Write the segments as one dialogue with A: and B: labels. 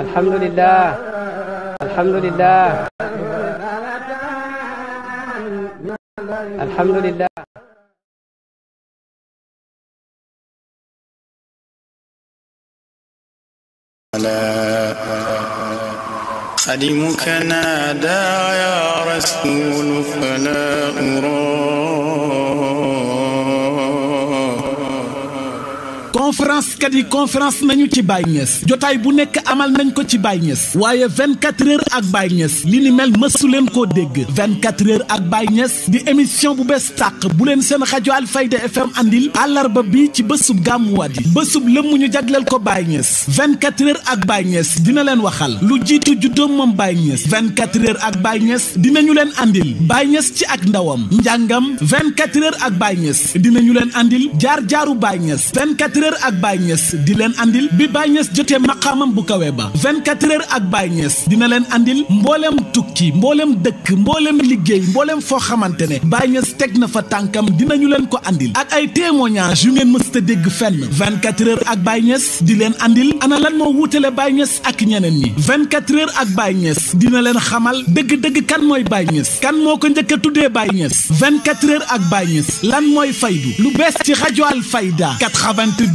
A: alhamdulillah alhamdulillah alhamdulillah
B: خدمك نادى يا رسول فلا أرى
C: conférence nañu ci Baye Niass jotaay bu nekk amal nañ ko ci Baye Niass waaye 24 heures ak Baye Niass li ni mel mësu leen koo dégg 24 heures ak Baye Niass di émission bu bees tàq bu leen seen rajo Alfayda FM andil àllarba bi ci bésub gàmmuwaat yi bésub lëmm ñu jagleel ko Baye Niass 24 heures ak Baye Niass dina leen waxal lu jiitu juddoom moom Baye Niass 24 heures ak Baye Niass dinañu leen andil Baye Niass ci ak ndawam njàngam 24 heures ak Baye Niass dinañu leen andil jaar-jaaru Baye Niass 24 heures ak Baye Niass di leen andil bi Baye Niass jotee maqaamam bu kawe ba 24 heures ak Baye Niass dina leen andil mboolem tukki mboolem dëkk mboolem liggéey mboolem foo xamante ne Baye Niass teg na fa tànkam dinañu leen ko andil ak ay témoignages yu ngeen mës a dégg fenn 24 heures ak Baye Niass di leen andil ana lan moo wuutale Baye Niass ak ñeneen ñi 24 heures ak Baye Niass dina leen xamal dëgg-dëgg kan mooy Baye Niass kan moo ko njëkk a tuddee Baye Niass 24 heures ak Baye Niass lan mooy faydu lu bees ci rajo Alfayda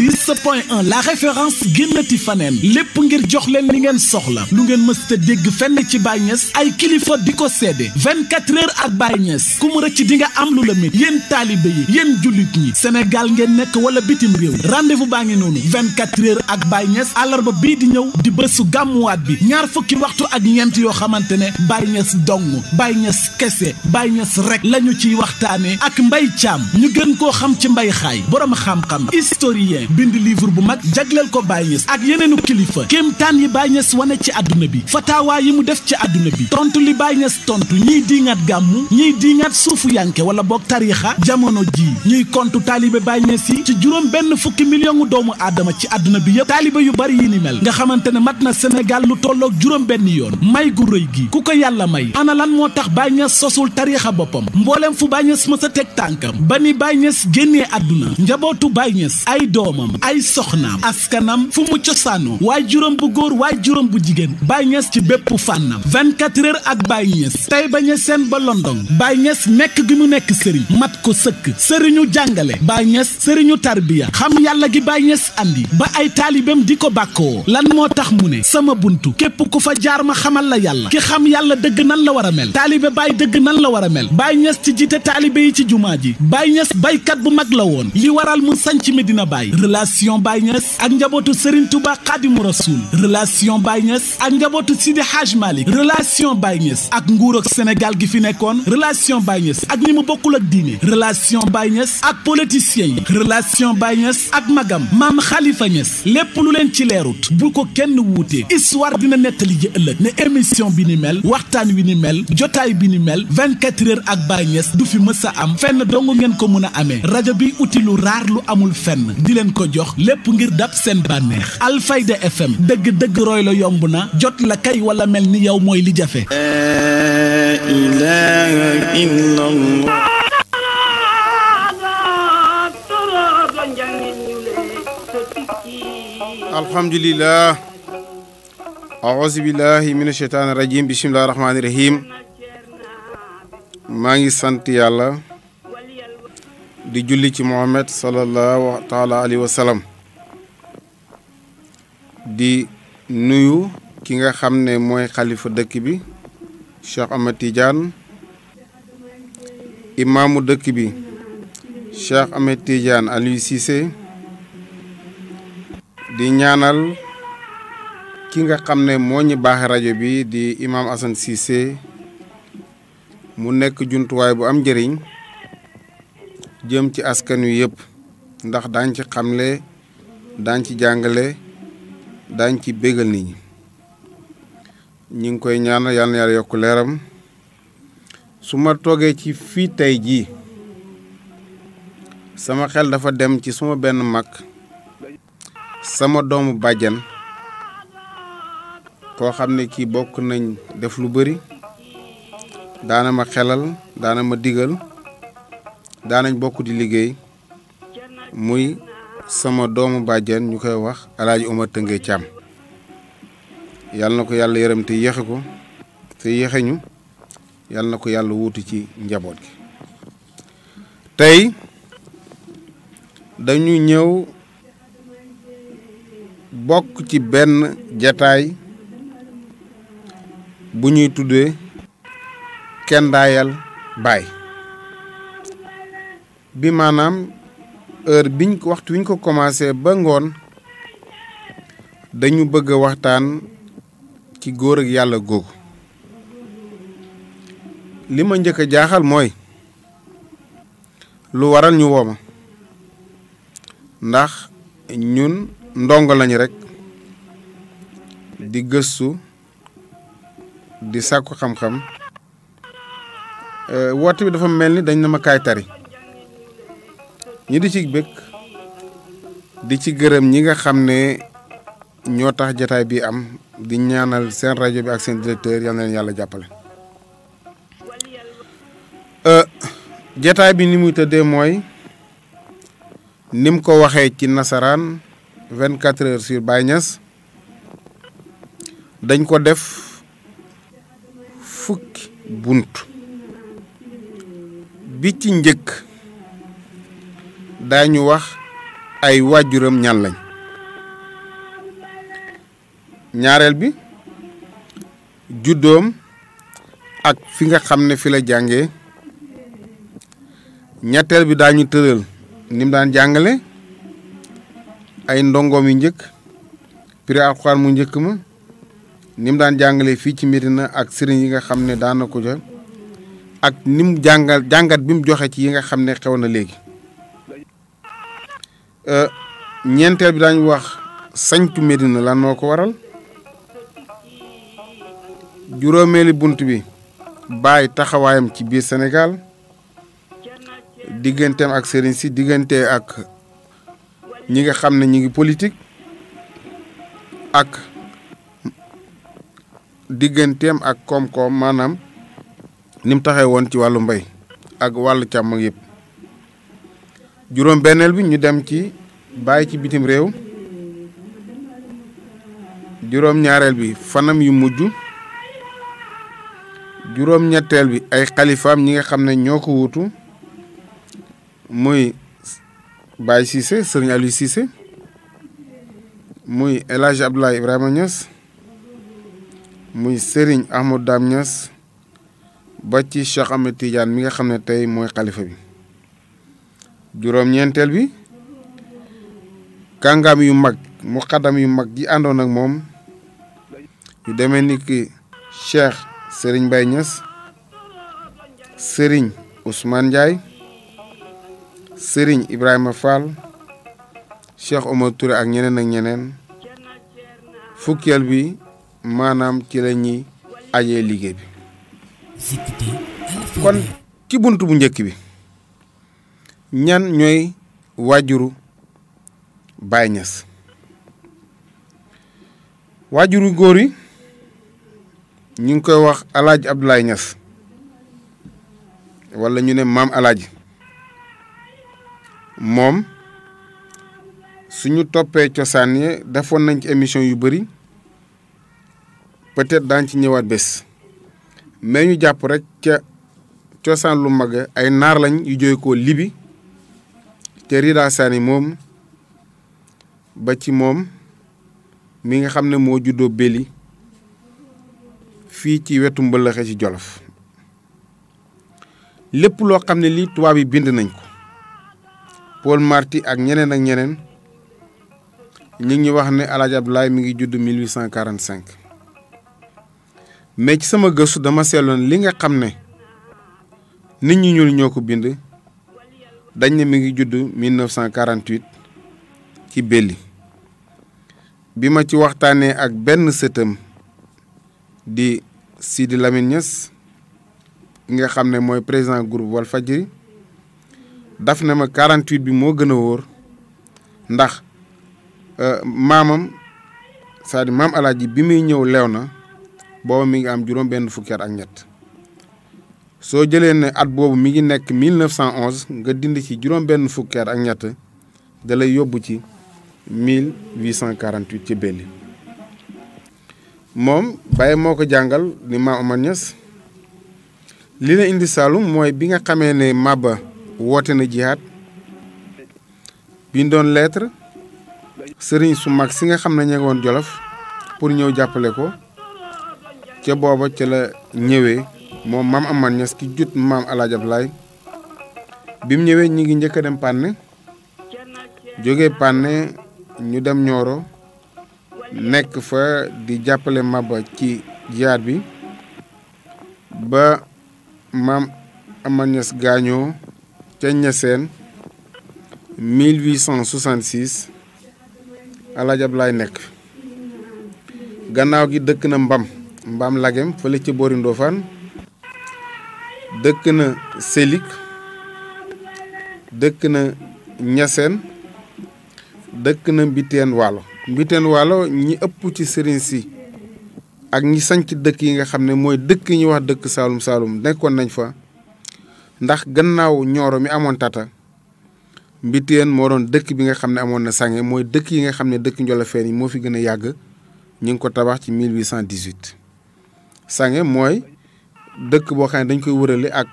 C: 90.1 la référence génnati faneen lépp ngir jox leen li ngeen soxla lu ngeen mës a dégg fenn ci Baye Niass ay kilifa di ko seede 24 heures ak Baye Niass ku mu rëcc di nga am lu la mit yéen taalibe yi yéen jullit ñi Sénégal ngeen nekk wala bitim réew rendez-vous baa ngi noonu 24 heures ak Baye Niass àllarba bii di ñëw di bésu gàmmuwaat bi ñaar fukki waxtu ak ñeent yoo xamante ne Baye Niass dong Baye Niass kese Baye Niass rek lañu ciy waxtaane ak Mbaye Thiam ñu gën koo xam ci Mbaye Xaay borom xam-xam historien bind livre bu mag jagleel ko Baye Niass ak yeneenu kilifa kéemtaan yi Baye Niass wane ci àdduna bi fatawaa yi mu def ci àdduna bi tontu li Baye Niass tontu ñiy diingat gàmmu ñiy diingat suufu yanke wala boog tariixa jamono ji ñuy kontu taalibe Baye Niass yi ci juróom benn fukki million doomu aadama ci àdduna bi yëpp taalibe yu bari yi ni mel nga xamante ne mat na Sénégal lu tolloog juróom benn yoon may gu rëy gi ku ko yàlla may ana lan moo tax Baye Niass sosul tariixa boppam mbooleem fu Baye Niass mës a teg tànkam ba ni Baye Niass génnee àdduna njabootu Baye Niass ay doomam ay soxnaam askanam fu mu cosaanoo waay juróom bu góor waay juróom bu jigéen Baye Niass ci bépp fànnam 24 heures ak Baye Niass tey ba Niassène ba London Baye Niass nekk gi mu nekk sëriñ mat ko sëkk sëriñu jàngale Baye Niass sëriñu tarbiya xam yàlla gi Baye Niass andi ba ay taalibeem di ko bàkkoo lan moo tax mu ne sama buntu képp ku fa jaar ma xamal la yàlla ki xam yàlla dëgg nan la war a mel taalibe Baye dëgg nan la war a mel Baye Niass ci jiite taalibe yi ci jumaa ji Baye Niass baykat bu mag la woon li waral mu sanc Medina Baye relation Baye Niass ak njabootu Serigne Touba Khadimu Rasoul relation Baye Niass ak njabootu Sidi Hadj Malick relation Baye Niass ak nguur ak Sénégal gi fi nekkoon relation Baye Niass ak ñi mu bokkul ak diine relation Baye Niass ak politiciens yi relation Baye Niass ak magam maam Khalifa Niass lépp lu leen ci leerut bu ko kenn wuutee histoire dina nettali ji ëllëg ne émission bi ni mel waxtaan wi ni mel jotaay bi ni mel 24 heures ak Baye Niass du fi mës a am fenn dong ngeen ko mën a amee rajo bi uti lu raar lu amul fenn di leen ko jox lépp ngir dab seen bànneex Alfayda FM dëgg-dëgg roy la yomb na jot la kay wala mel ni yow mooy li jafe.
B: laa ilaaha illallah.
D: alhamdulillah a'uuzu billahi mina shaytaani rajim bismillahi rahmaani rahim maa ngi sant yàlla di julli ci Muhammad sallallahu taala alayhi wa sallam di nuyu ki nga xam ne mooy xalifa dëkk bi Cheikh Ahmed Tidiane imaamu dëkk bi Cheikh Ahmed Tidiane Aliou Cissé di ñaanal ki nga xam ne moo ñu baaxe rajo bi di imam Assane Cissé mu nekk jumtuwaay bu am njëriñ jëm ci askan wi yëpp ndax daañ ci xamle daañ ci jàngale daañ ci bégal nit ñi ñi ngi koy ñaanal yàlla na yàlla yokk leeram su ma toogee ci fii tey jii sama xel dafa dem ci suma benn mag sama doomu bàjjan koo xam ne kii bokk nañ def lu bari daana ma xelal daana ma digal daanañ bokk di liggéey muy sama doomu bàjjen ñu koy wax Alaaji Omar Tëngee Caam yàlla na ko yàlla yërëm te yéexe ko te yéexeñu yàlla na ko yàlla wuutu ci njaboot gi. tey dañu ñëw bokk ci benn jataay bu ñuy tuddee kendaayal baay bi maanaam heure waxtu wiñ ko commencé ba ngoon dañu bëgg a waxtaan ci góor ak yàlla googu. li ma njëkk a jaaxal mooy lu waral ñu wooma ndax ñun ndongo lañu rek di gëstu di sàkku xam-xam woote bi dafa mel ni dañ na ma kaay tari ñi di ci bëgg di ci gërëm ñi nga xam ne ñoo tax jataay bi am di ñaanal seen rajo bi ak seen directeur yal na leen yàlla jàppale. jataay bi ni muy tëddee mooy nim ko waxee ci nasaraan 24 heures sur Baye Niass dañ ko def fukki bunt bi ci njëkk daañu wax ay waajuram ñan lañ. ñaareel bi juddoom ak fi nga xam ne fi la jàngee. ñetteel bi daañu tëral ni mu daan jàngale ay ndongoom yu njëkk prix alxuraan mu njëkk ma ni mu daan jàngale fii ci Medina ak sëriñ yi nga xam ne daana ko jox ak ni mu jàngat bi mu joxe ci yi nga xam ne xew na léegi. ñeenteel bi daañu wax sañtu Medina lan moo ko waral. juróomeeli bunt bi Baay taxawaayam ci biir Sénégal. digganteem ak sëriñ si diggante ak ñi nga xam ne ñi ngi politique ak digganteem ak koom-koom maanaam ni mu taxee woon ci wàllu mbay ak wàllu càmm yëpp. juróom benneel bi ñu dem ci Baay ci bitim réew. juróom ñaareel bi fanam yu mujj. juróom ñetteel bi ay xalifaam ñi nga xam ne ñoo ko wuutu muy Baye Cissé Serigne Aliou Cissé muy El Hadj Abdoulaye Ibrahima Niass muy Serigne Ahmadou Dame Niass ba ci Cheikh Ahmed Tidiane mi nga xam ne tey mooy xalifa bi. juróom-ñeenteel bi kàngam yu mag muqaddam yu mag yi àndoon ak moom yu demee ni ki Cheikh Serigne Baye Niass Serigne Ousmane Ndiaye Serigne Ibrahima Fall Cheikh Omar Touré ak ñeneen ak ñeneen. fukkeel bi maanaam ci la ñuy ajee liggéey bi. kon ci bunt bu njëkk bi ñan ñooy waajuru Baye Niass. waajuru góor yi ñu ngi koy wax Alaaji Abdoulaye Niass wala ñu ne maam Alaaji. moom suñu toppee cosaan yi defoon nañ ci émission yu bëri peut-être daañ ci ñëwaat bés mais ñu jàpp rek ca cosaan lu mag ay naar lañ yu jóge ko Libi te Rida Sani moom ba ci moom mi nga xam ne moo juddoo Beli fii ci wetu Mbëlëxe ci Jolof. lépp loo xam ne lii tubaab yi bind nañ ko Paul Marty ak ñeneen ñi ngi wax ne El Hadj Abdoulaye mi ngi judd 1845 mais ci sama gëstu dama seetloon li nga xam ne nit ñi ñuul ñoo ko bind dañ ne mi ngi judd 1948 ci Belli. bi ma ci waxtaanee ak benn sëtam di Sidi Lamine Niass nga xam ne mooy président groupe Walfadjri daf ne ma 48 bi moo gën a wóor ndax maamam c'est-à-dire maam Alaaji bi muy ñëw leew na booba mi ngi am juróom benn fukki at ak ñett soo jëlee ne at boobu mi ngi nekk 1911 nga dindi ci juróom benn fukki at ak ñett da lay yóbbu ci 1848 ci Belli. moom Baye moo ko jàngal ni Maam Amar Niass li la indi Saloum mooy bi nga xamee ne Maba woote na jihaad bindoon lettre sëriñ su mag si nga xam ne ña ngi woon Jolof pour ñëw jàppale ko ca booba ca la ñëwee moom Maam Amar Niass ki jut maam El Hadj Abdoulaye bi mu ñëwee ñi ngi njëkk a dem Pané jógee Pané ñu dem Nioro nekk fa di jàppale Maba ci jihaad bi ba Maam Amar Niass gaañoo ca Niassène 1866 El Hadj Abdoulaye nekk gannaaw gi dëkk na Mbam Lagem fële ci boori Ndofane dëkk na Sélik dëkk na Niassène dëkk na Mbiteen Waalo ñi ëpp ci sëriñ si ak ñi sanc dëkk yi nga xam ne mooy dëkk yi ñuy wax dëkk Saalum nekkoon nañ fa ndax gannaaw Nioro mi amoon tata Mbiteen moo doon dëkk bi nga xam ne amoon na sange mooy dëkk yi nga xam ne dëkk Njolofeen yi moo fi gën a yàgg ñu ngi ko tabax ci 1818 sange mooy dëkk boo xam ne dañ koy wërale ak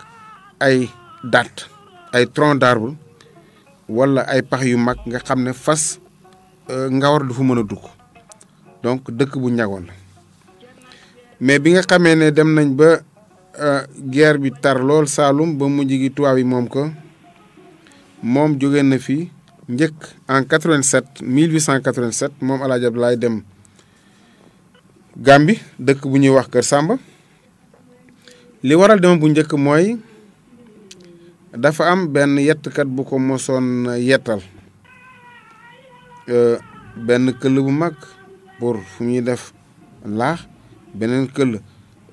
D: ay datt ay tronc d'arbre wala ay pax yu mag nga xam ne fas ngawar du fa mën a dugg donc dëkk bu ñagoon la mais bi nga xamee ne dem nañ ba guerre bi tar lool Saloum ba mujj gi tubaab yi moom ko moom jóge na fi njëkk en 1887 moom El Hadj Abdoulaye dem Gambie dëkk bu ñuy wax Kër Samba li waral dem bu njëkk mooy dafa am benn yettkat bu ko mosoon yettal benn këll bu mag pour fu ñuy def laax beneen këll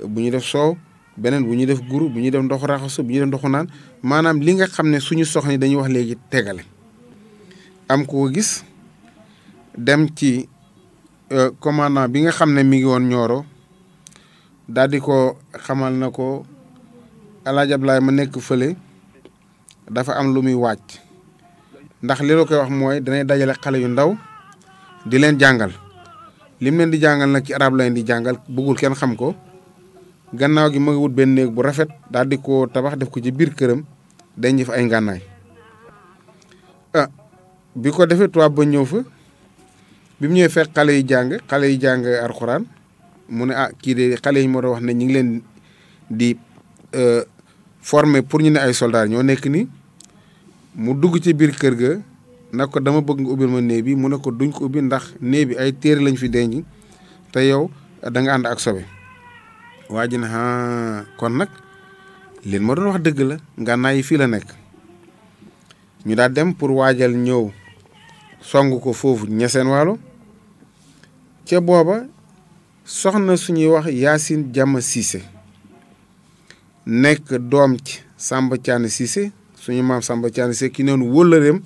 D: bu ñuy def soow beneen bu ñuy def guru bu ñuy def ndoxu raxasu bu ñuy def ndoxu naan maanaam li nga xam ne suñu soxna yi dañuy wax léegi tegale am ko gis dem ci commandant bi nga xam ne mi ngi woon Nioro daal di ko xamal na ko El Hadj Abdoulaye ma nekk fële dafa am lu muy wàcc ndax li la koy wax mooy danay dajale xale yu ndaw di leen jàngal lim leen di jàngal nag ci arab la leen di jàngal bëggul kenn xam ko gannaaw gi ma ngi wut benn néeg bu rafet daal di ko tabax def ko ci biir këram denc fa ay ngànnaay bi ko defee tubaab ba ñëw fa bi mu ñëwee fekk xale yi jàng alxuraan mu ne kii de xale yi moo doon wax ne ñu ngi leen di former pour ñu ne ay soldats ñoo nekk ni mu dugg ci biir kër ga nag ko dama bëgg nga ubbil ma néeg bi mu ne ko duñ ko ubbi ndax néeg bi ay téere lañ fi denc te yow da nga ànd ak sobe waa ji ne kon nag leen ma doon wax dëgg la ngànnaay yi fii la nekk ñu daal dem pour waajal ñëw song ko foofu Niassène Waalo ca booba soxna suñuy wax Yacine Jama Cissé nekk doom ci Samba Thiané Cissé suñu maam Samba Thiané Cissé ki noonu wóllëreem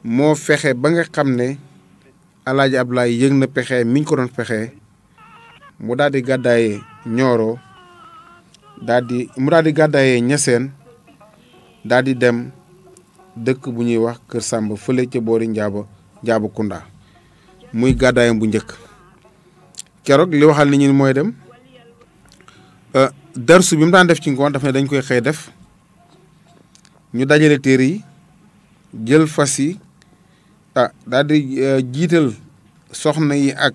D: moo fexe ba nga xam ne El Hadj Abdoulaye yëg na pexe mi ñu ko doon pexe mu daal di gàddaayee Nioro mu daal di gàddaayee Niassène daal di dem dëkk bu ñuy wax Kër Samba fële ca boori Njaaba Kunda muy gàddaayam bu njëkk keroog li waxal nit ñi mooy dem darsu bi mu daan def ci ngoon daf ne dañ koy xëy def ñu dajale téere yi jël fas yi daal di jiital soxna yi ak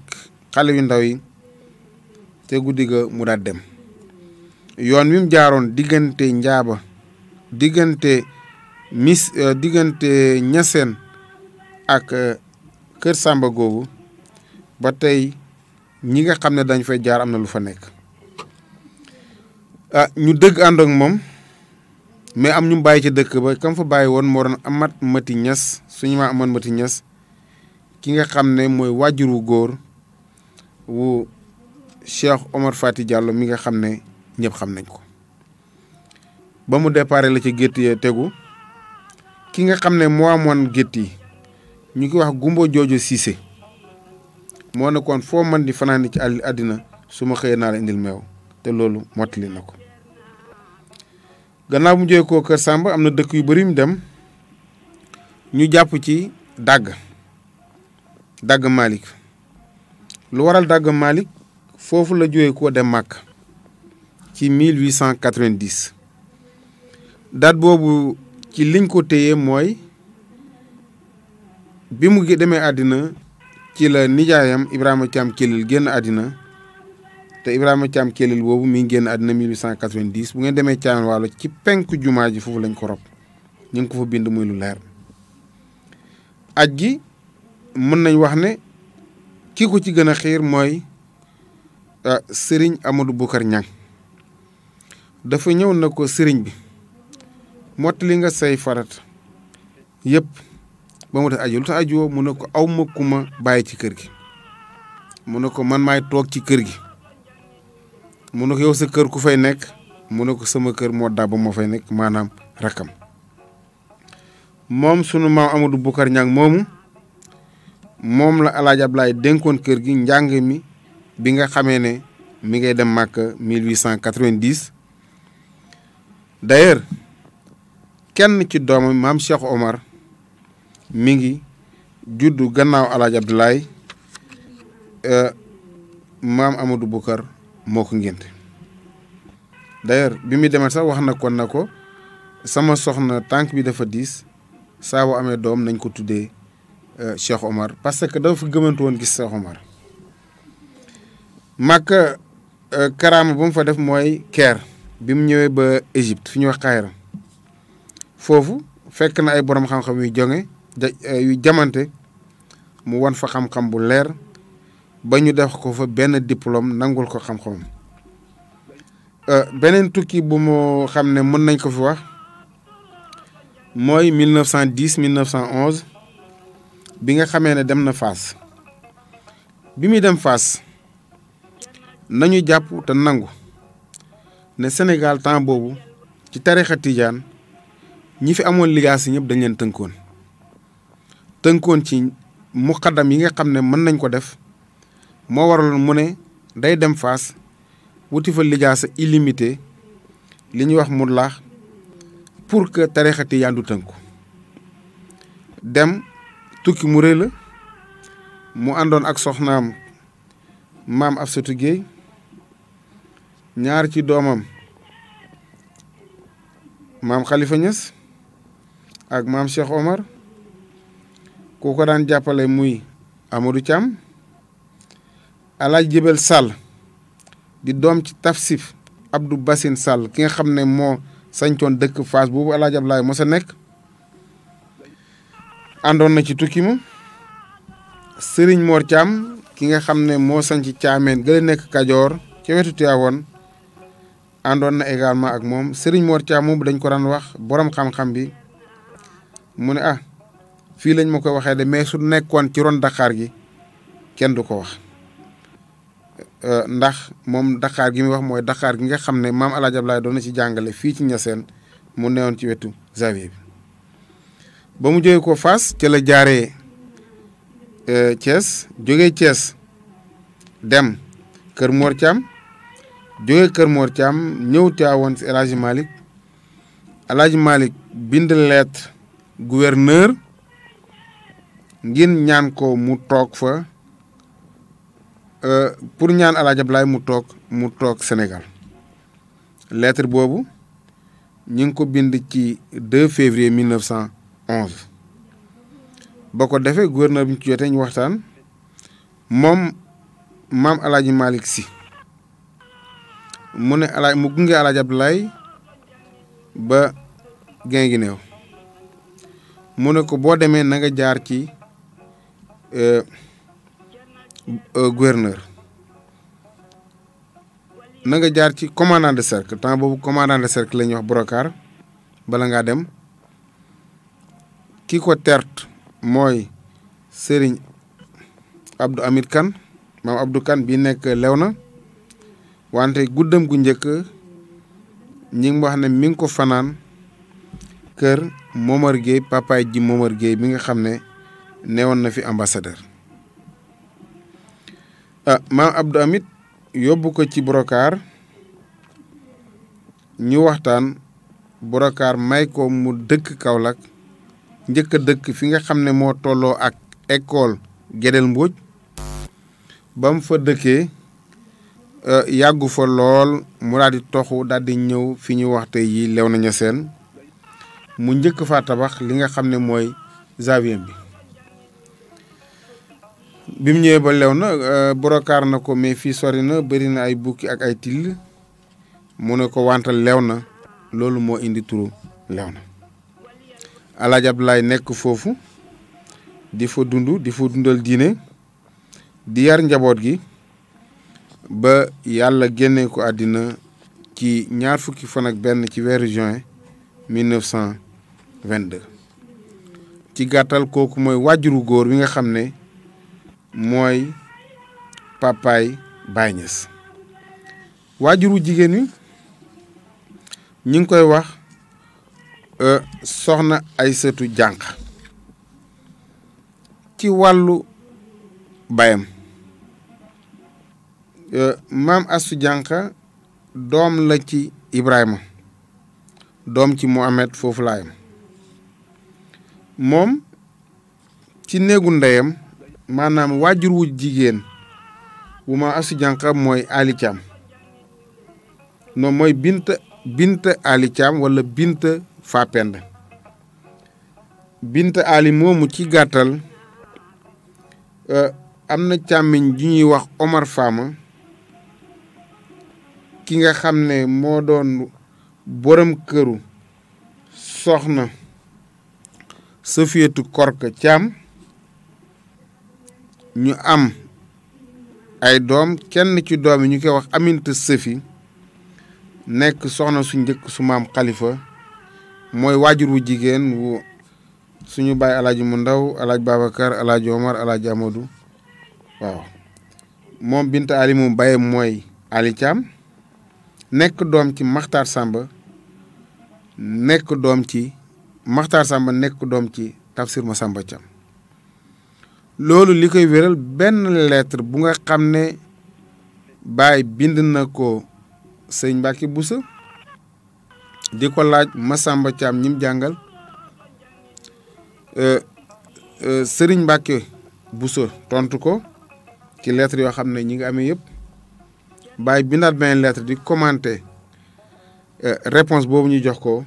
D: xale yu ndaw yi te guddi ga mu daal dem yoon wi mu jaaroon diggante Njaaba diggante Niassène ak Kër Samba googu ba tey ñi nga xam ne dañ fay jaar am na lu fa nekk ñu dëgg ànd ak moom mais am ñu bàyyi ci dëkk ba kam fa bàyyi woon moo doon Amat Mati Niass suñu maa Amat Mati Niass ki nga xam ne mooy waajur wu góor wu Cheikh Omar Fati Diallo mi nga xam ne ñëpp xam nañ ko ba mu déparé la ci gétt yi tegu ki nga xam ne moo amoon gétt yi ñu ki wax Gumbo Joojo Cissé moo nekkoon foo man di fanaan ci àddina su ma xëyee naa la indil meew te loolu mottali na ko gannaaw mu jógee koo Kër Samba am na dëkk yu bëri mu dem ñu jàpp ci dagg Malick lu waral dagg Malick foofu la jógee koo dem màkk ci 1890 date boobu ci liñ ko téye mooy bi mu demee àddina ci la nijaayam Ibrahima Thiam Kellil génn àddina te Ibrahima Thiam Kellil boobu mi ngi génn àddina 1890 bu ngeen demee Thiam Waalo ci penku jumaa ji foofu lañ ko rob ñu ngi ko fa bind muy lu leer. aj gi mën nañ wax ne ki ko ci gën a xiir mooy Serigne Amadou Boucar Niang dafa ñëw na ko sëriñ bi mottali nga say farat yëpp ba mu tax aju lu tax ajuwoo mu ne ko aw ma ku ma bàyyi ci kër gi mu ne ko man maay toog ci kër gi mu ne ko yow sa kër ku fay nekk mu ne ko sama kër moo dàbb moo fay nekk maanaam rakkam moom sunu maam Amadou Boucar Niang moomu moom la El Hadj Abdoulaye dénkoon kër gi njàng mi bi nga xamee ne mi ngay dem Màkka 1890 d'ailleurs kenn ci doomam maam Cheikh Omar mi ngi juddu gannaaw El Hadj Abdoulaye maam Amadou Boucar moo ko ngénte d'ailleurs bi muy demee sax wax na kon na ko sama soxna tànk bi dafa diis saa boo amee doom nañ ko tuddee Cheikh Omar parce que dafa gëmantu woon gis Cheikh Omar Màkka karaama ba mu fa def mooy Caire bi mu ñëwee ba Égypte fi ñuy wax Caire foofu fekk na ay borom xam-xam yu jamante mu wan fa xam-xam bu leer ba ñu def ko fa benn diplôme nangul ko xam-xamam beneen tukki bu mu xam ne mën nañ ko fi wax mooy 1910 1911 bi nga xamee ne dem na Fass bi muy dem Fass nañu jàpp te nangu ne Sénégal temps boobu ci tarixa tijaan ñi fi amoon ligaas yi ñëpp dañ leen tënkoon ci muqaddam yi nga xam ne mën nañ ko def moo waraloon mu ne day dem Fass wuti fa ligaasa illimité li ñuy wax mutlaax pour que tarixa tijaan du tënku dem tukki mu rëy la mu àndoon ak soxnaam maam Afsatou Gueye ñaar ci doomam maam Khalifa Niass ak maam Cheikh Omar ku ko daan jàppale muy Amadou Thiam Alaaji Jibel Sall di doom ci Tafsif Abdou Bassine Sall ki nga xam ne moo sañcoon dëkk Fass boobu Alaaji Abdoulaye moo sa nekk àndoon na ci tukki ma Serigne Mor Thiam ki nga xam ne moo sañ ci Thiamène gële nekk Kajoor ca wetu Tivaouane àndoon na également ak moom Serigne Mor Thiam moom dañ ko daan wax borom xam-xam bi mu ne fii lañ ma koy waxee de mais su nekkoon ci ron Dakar gi kenn du ko wax ndax moom Dakar gi muy wax mooy Dakar gi nga xam ne maam El Hadj Abdoulaye doon na ci jàngale fii ci Niassène mu newoon ci wetu Zawiya bi ba mu jógee ko Fass ca la jaaree Thiès jógee Thiès dem Kër Mor Thiam jógee Kër Mor Thiam ñëw Tivaouane si El Hadj Malick El Hadj Malick bind lettre gouverneur ngir ñaan ko mu toog fa pour ñaan El Hadj Abdoulaye mu toog Sénégal lettre boobu ñu ngi ko bind ci 2 février 1911 boo ko defee gouverneur bi ñu ci jotee ñu waxtaan moom maam El Hadj Malick Sy mu ne mu gunge El Hadj Abdoulaye ba Guinguinéo mu ne ko boo demee na nga jaar ci gouverneur na nga jaar ci commandant de cercle temps boobu commandant de cercle la ñuy wax Brocard bala ngaa dem ki ko tert mooy Serigne Abdou Hamid Kane maam Abdou Kane bi nekk Léona wante guddam gu njëkk ñi ngi wax ne mi ngi ko fanaan kër Momar Gueye papaay ji Momar Gueye bi nga xam ne newoon na fi ambassadeur maam Abdou Hamid yóbbu ko ci Brocard ñu waxtaan Brocard may ko mu dëkk Kaolack njëkk a dëkk fi nga xam ne moo tolloo ak école Gédel Mbodj ba mu fa dëkkee yàggu fa lool mu daal di toxu daal di ñëw fi ñu wax tey yi Léona Niassène mu njëkk faa tabax li nga xam ne mooy zawiya bi mu ñëwee ba Léona borokaar na ko mais fii sori na bëri na ay bukki ak ay till mu ne ko wantal Léona loolu moo indi turu Léona Alaaji Abdoulaye nekk foofu di fa dund di fa dundal diine di yar njaboot gi ba yàlla génne ko àddina ci 20 fan ak benn ci weeru juin 1922 ci gàttal kooku mooy wàjjuru góor wi nga xam ne mooy papaay Baye Niass. wàjjuru jigéen wi ñu ngi koy wax soxna Aysatu Jànq ci wàllu bayam maam Astu Jànq doom la ci Ibrahima doom ci Mohamed foofu laayam moom ci néegu ndeyam maanaam waajur wu jigéen wu maam Astu Jànq mooy Ali Thiam non mooy bint Ali Thiam wala bint Fapenda bint Ali moomu ci gàttal am na càmmiñ ju ñuy wax Omar Fama ki nga xam ne moo doon borom këru soxna Safiyatu Korka Thiam ñu am ay doom kenn ci doom yi ñu koy wax Aminta Sëfi nekk soxna su njëkk su maam Khalifa mooy waajur wu jigéen wu suñu baay alaaji mu ndaw alaaji Babacar alaaji Omar alaaji Amadou waaw moom Binta Ali moom baye mooy Ali Thiam nekk doom ci Maxtaar Samba nekk doom ci Tafsir Masamba Thiam loolu li koy wéral benn lettre bu nga xam ne baay bind na ko sëñ Mbàkke Buso di ko laaj Masamba Thiam ñim jàngal sëriñ Mbàkke Buso tontu ko ci lettre yoo xam ne ñi ngi amee yëpp baay bindaat benn lettre di commenter réponse boobu ñu jox ko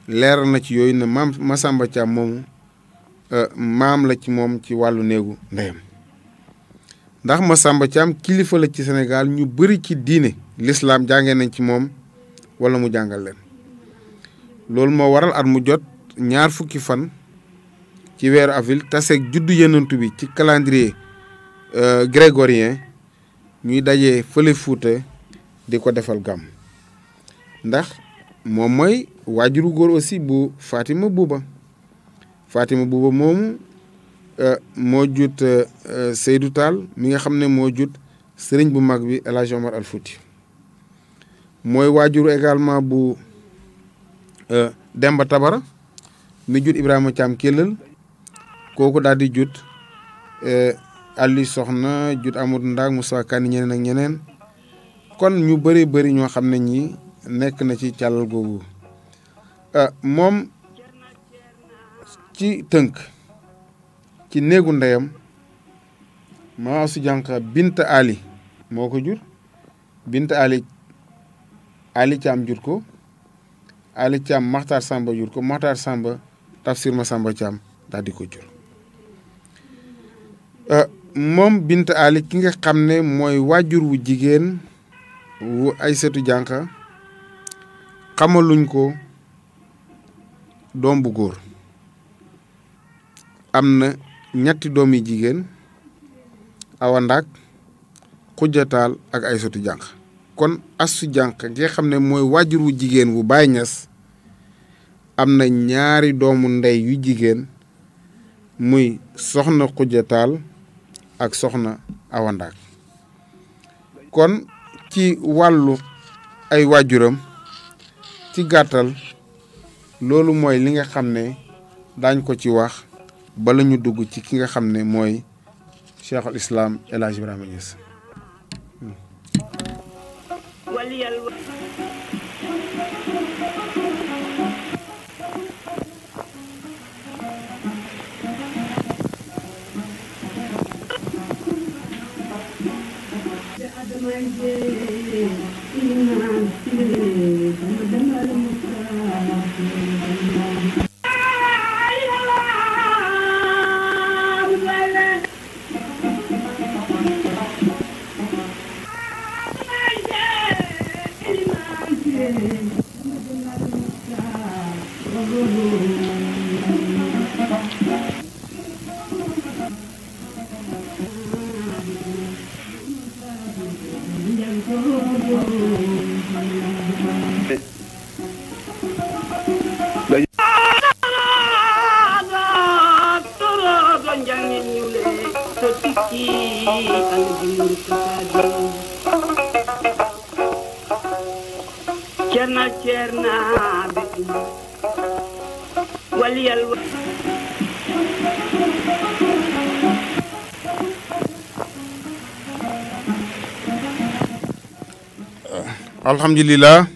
D: leeral na ci yooyu ne maam Masamba Thiam moomu maam la ci moom ci wàllu néegu ndeyam ndax Masamba Thiam kilifa la ci Sénégal ñu bëri ci diine l'islam jàngee nañ ci moom wala mu jàngal leen loolu moo waral at mu jot 20 fan ci weeru avril taseeg juddu yenantu bi ci calendrier grégorien ñuy dajee fële Fuuta di ko defal gàmm ndax moom mooy waajuru góor aussi bu Fatima Buuba moomu moo jut Seydou Tall mi nga xam ne moo jut sëriñ bu mag bi El Hadj Omar Al Fouti mooy waajuru également bu Demba Tabara mi jut Ibrahima Thiam Kellal kooku daal di jut Ali Soxna jut Amadou Ndak Moussa Kane ñeneen ak ñeneen kon ñu bëri ñoo xam ne ñi nekk na ci càllal googu moom ci tënk ci néegu ndeyam Maam Astu Jànq Binta Ali moo ko jur Binta Ali Thiam jur ko Ali Thiam Maxtaar Samba jur ko Maxtaar Samba Tafsir Masamba Thiam daal di ko jur moom Binta Ali ki nga xam ne mooy waajur wu jigéen wu Aysatu Jànq xamaluñ ko doom bu góor am na ñetti doom yi jigéen Awa Ndak Xujjataal ak Aysatu Jànq kon Astu Jànq nga xam ne mooy waajur wu jigéen wu Baay Ñas am na ñaari doomu ndey yu jigéen muy soxna Xujjataal ak soxna Awa Ndak kon ci wàllu ay waajuram ci gàttal loolu mooy li nga xam ne daañ ko ci wax bala ñu dugg ci ki nga xam ne mooy Cheikhul Islam El Hadj Ibrahima Niass. alhamdulillah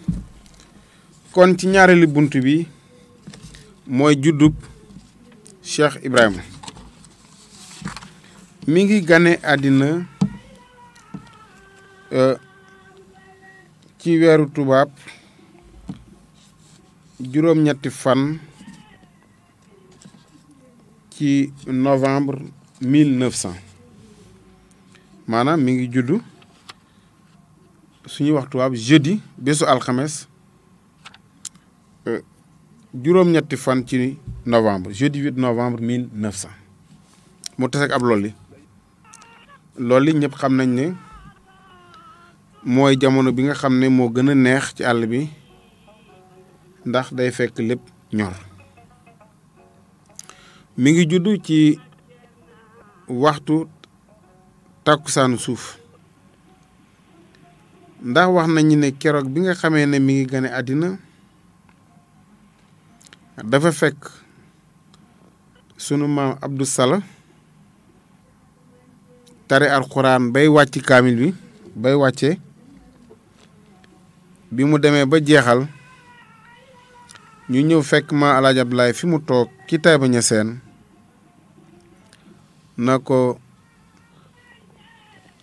D: kon ci ñaareelu buntu bi mooy juddub Cheikh Ibrahima mi ngi gane àddina ci weeru tubaab juróom-ñetti fan ci novembre 1900 maanaam mi ngi juddu suñuy wax tubaab jeudi bésu alxames juróom-ñetti fan ci novembre jeudi 8 novembre 1900 mu tase ak ab lolli ñëpp xam nañ ne mooy jamono bi nga xam ne moo gën a neex ci àll bi ndax day fekk lépp ñor mi ngi juddu ci waxtu tàkkusaanu suuf ndax wax nañu ne keroog bi nga xamee ne mi ngi gane àddina dafa fekk sunu maam Abdou Sala tare alxuraan bay wàcc kaamil bi bay wàcce bi mu demee ba jeexal ñu ñëw fekk ma Alaaji Abdoulaye fi mu toog ci Taïba Niassène na ko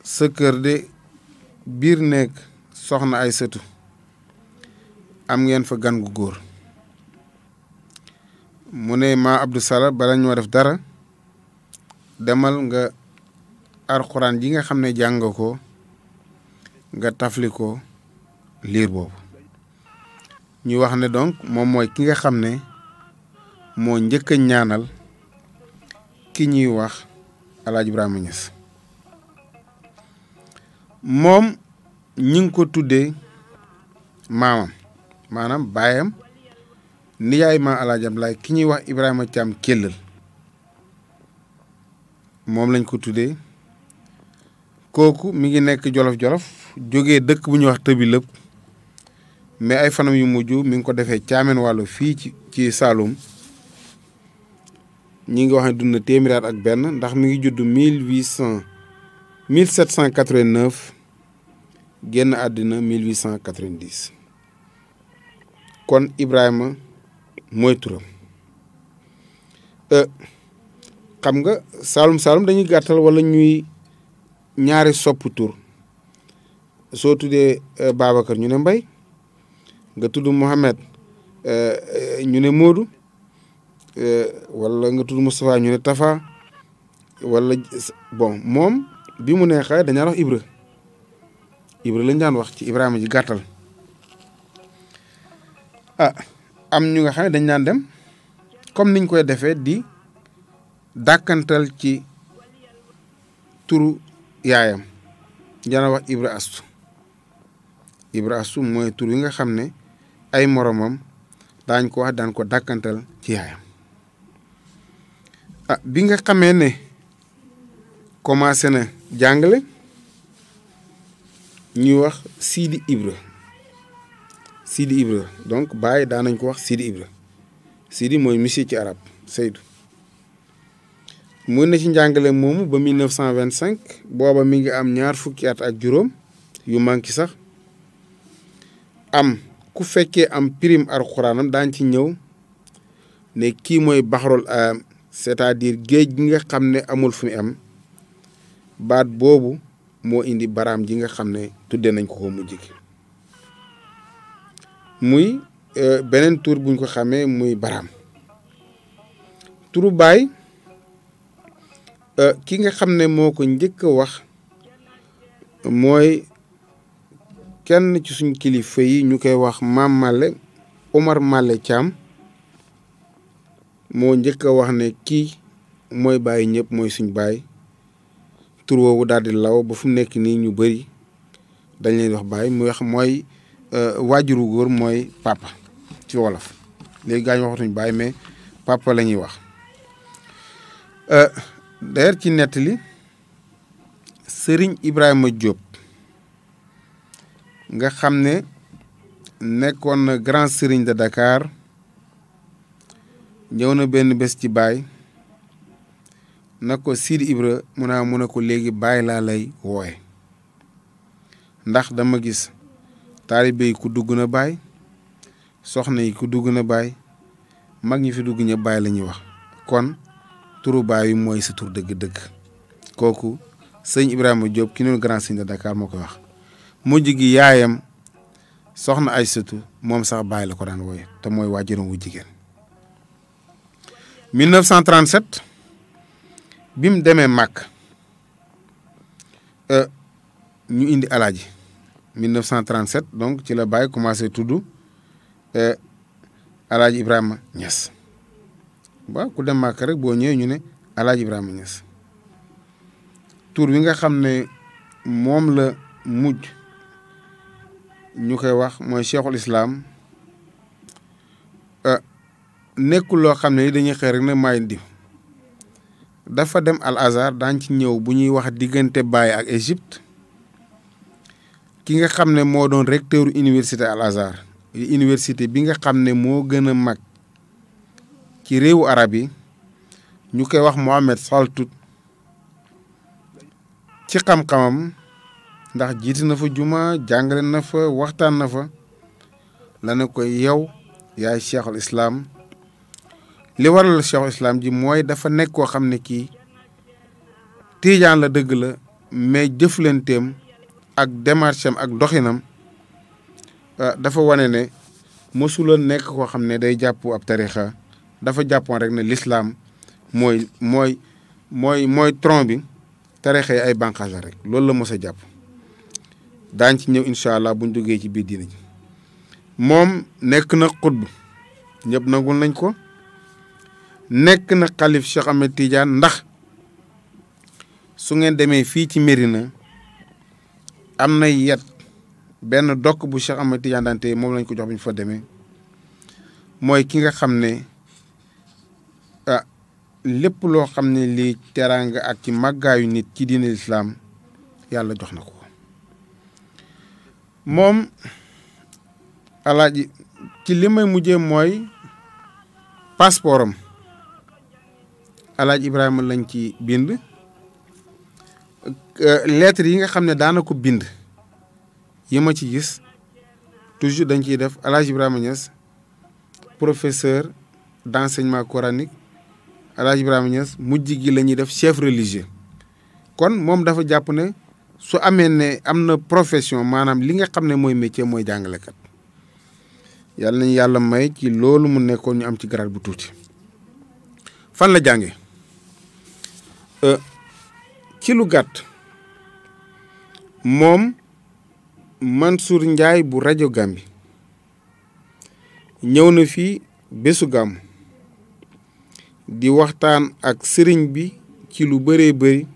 D: sa kër de biir néeg soxna ay sëtu am ngeen fa gan gu góor mu ne ma Abdou Sala bala ñoo def dara demal nga alxuraan ji nga xam ne jàng ko nga tafli ko liir boobu ñu wax ne donc moom mooy ki nga xam ne moo njëkk a ñaanal ki ñuy wax Alaaji Ibrahima Niass moom ñi ngi ko tuddee maamam maanaam baayam nijaay ma Alaaji Abdoulaye ki ñuy wax Ibrahima Thiam Kellal moom lañ ko tuddee kooku mi ngi nekk jolof-jolof jógee dëkk bu ñuy wax tëbi lëpp mais ay fanam yu mujj mi ngi ko defee Caameen Wàllo fii ci Saloum ñi ngi wax ne dund na téeméeri at ak benn ndax mi ngi judd 1789 génn àddina 1890 kon Ibrahima mooy turam xam nga Saloum dañuy gàttal wala ñuy ñaari sopp tur soo tuddee Babacar ñu ne Mbay nga tudd Mohamed ñu ne Modou wala nga tudd Moustapha ñu ne Tafa wala bon moom bi mu neexee dañaa wax Ibra lañ daan wax ci Ibrahima ji gàttal am ñu nga xam ne dañ daan dem comme niñ koy defee di dàkkantal ci turu yaayam dana wax Ibra Astu mooy tur yi nga xam ne ay moromam daañ ko wax daan ko dàkkantal ci yaayam bi nga xamee ne commencé na jàngale ñuy wax Sidi Ibra donc Baye daan nañ ko wax Sidi Ibra Sidi mooy monsieur ci arab Seydou mu ne ci njàngale moomu ba 1925 booba mi ngi am ñaar fukki at ak juróom yu manki sax am ku fekkee am prime alxuraanam daañ ci ñëw ne kii mooy baxarul c'est-à-dire géej gi nga xam ne amul fu mu am baat boobu moo indi baraam ji nga xam ne tuddee nañ ko mujj gi muy beneen tur buñ ko xamee muy baraam. turu baay ki nga xam ne moo ko njëkk a wax mooy kenn ci suñ kilifa yi ñu koy wax maam Malle Omar Malle Thiam moo njëkk a wax ne kii mooy baay ñëpp mooy suñ baay. tur woowu daal di law ba fu mu nekk nii ñu bëri dañ leen wax baay muy wax mooy waajuru góor mooy papa ci wolof léegi gaa ñu waxatuñ baay mais papa la ñuy wax. d'ailleurs ci nettali Serigne Ibrahima Diop nga xam ne nekkoon na grand Serigne de Dakar ñëw na benn bés ci baay na ko Sidi Ibra mu ne ko léegi baay laa lay wooye ndax dama gis taalibe yi ku dugg na baay soxna yi ku dugg na baay mag ñi fi dugg ñëpp baay la ñuy wax kon turu baay yi mooy sa tur dëgg-dëgg kooku sëñ Ibrahima Diop ki noonu grand sëñ de Dakar moo koy wax mujj gi yaayam soxna Aysatu moom sax baay la ko daan wooye te mooy waajuram wu jigéen 1937 bi mu demee màkk ñu indi alaaji 1937 donc ci la baay commencé tudd alaaji Ibrahima Niass waaw ku dem màkk rek boo ñëwee ñu ne alaaji Ibrahima Niass tur wi nga xam ne moom la mujj ñu koy wax mooy cheikhul islam nekkul loo xam ne ni dañuy xëy rek ne maay diw dafa dem al azhar daañ ci ñëw bu ñuy wax diggante Baye ak Égypte ki nga xam ne moo doon recteur université al azhar université bi nga xam ne moo gën a mag ci réewu arab yi ñu koy wax Mohamed Saltout ci xam-xamam ndax jiiti na fa juma jàngale na fa waxtaan na fa la ne ko yow yaay cheikhul islam li waral cheikhul islam ji mooy dafa nekk koo xam ne kii tiijaan la dëgg la mais jëflanteem ak démarche am ak doxinam dafa wane ne mësula nekk koo xam ne day jàpp ab tarixa dafa jàppoon rek ne l'islam mooy tronc bi tarixa yi ay bànqaas la rek loolu la mos a jàpp daañ ci ñëw incha allah buñ duggee ci biir diina ji moom nekk na xutb ñëpp nangul nañ ko nekk na xalif Cheikh Ahmed Tidiane ndax su ngeen demee fii ci Médina am na yet benn dokk bu Cheikh Ahmed Tidiane daan tey moom lañ ko jox bu ñu fa demee mooy ki nga xam ne lépp loo xam ne lii teraanga ak ci màggaayu nit ci diine lislaam yàlla jox na ko moom alaaji ci li may mujjee mooy passeport am alaaji Ibrahima lañ ci bind lettre yi nga xam ne daana ko bind yi ma ci gis toujours dañ ciy def alaaji Ibrahima Niass professeur d'enseignement coranique alaaji Ibrahima Niass mujj gi la ñuy def chef religieux kon moom dafa jàpp ne su amee ne am na profession maanaam li nga xam ne mooy métier mooy jàngalekat yàlla nañu yàlla may ci loolu mu nekkoon ñu am ci grade bu tuuti fan la jànge ci lu gàtt moom Mansour Ndiaye bu rajo Gàmbi ñëw na fii bésu gàmm di waxtaan ak sëriñ bi ci lu bëree bëri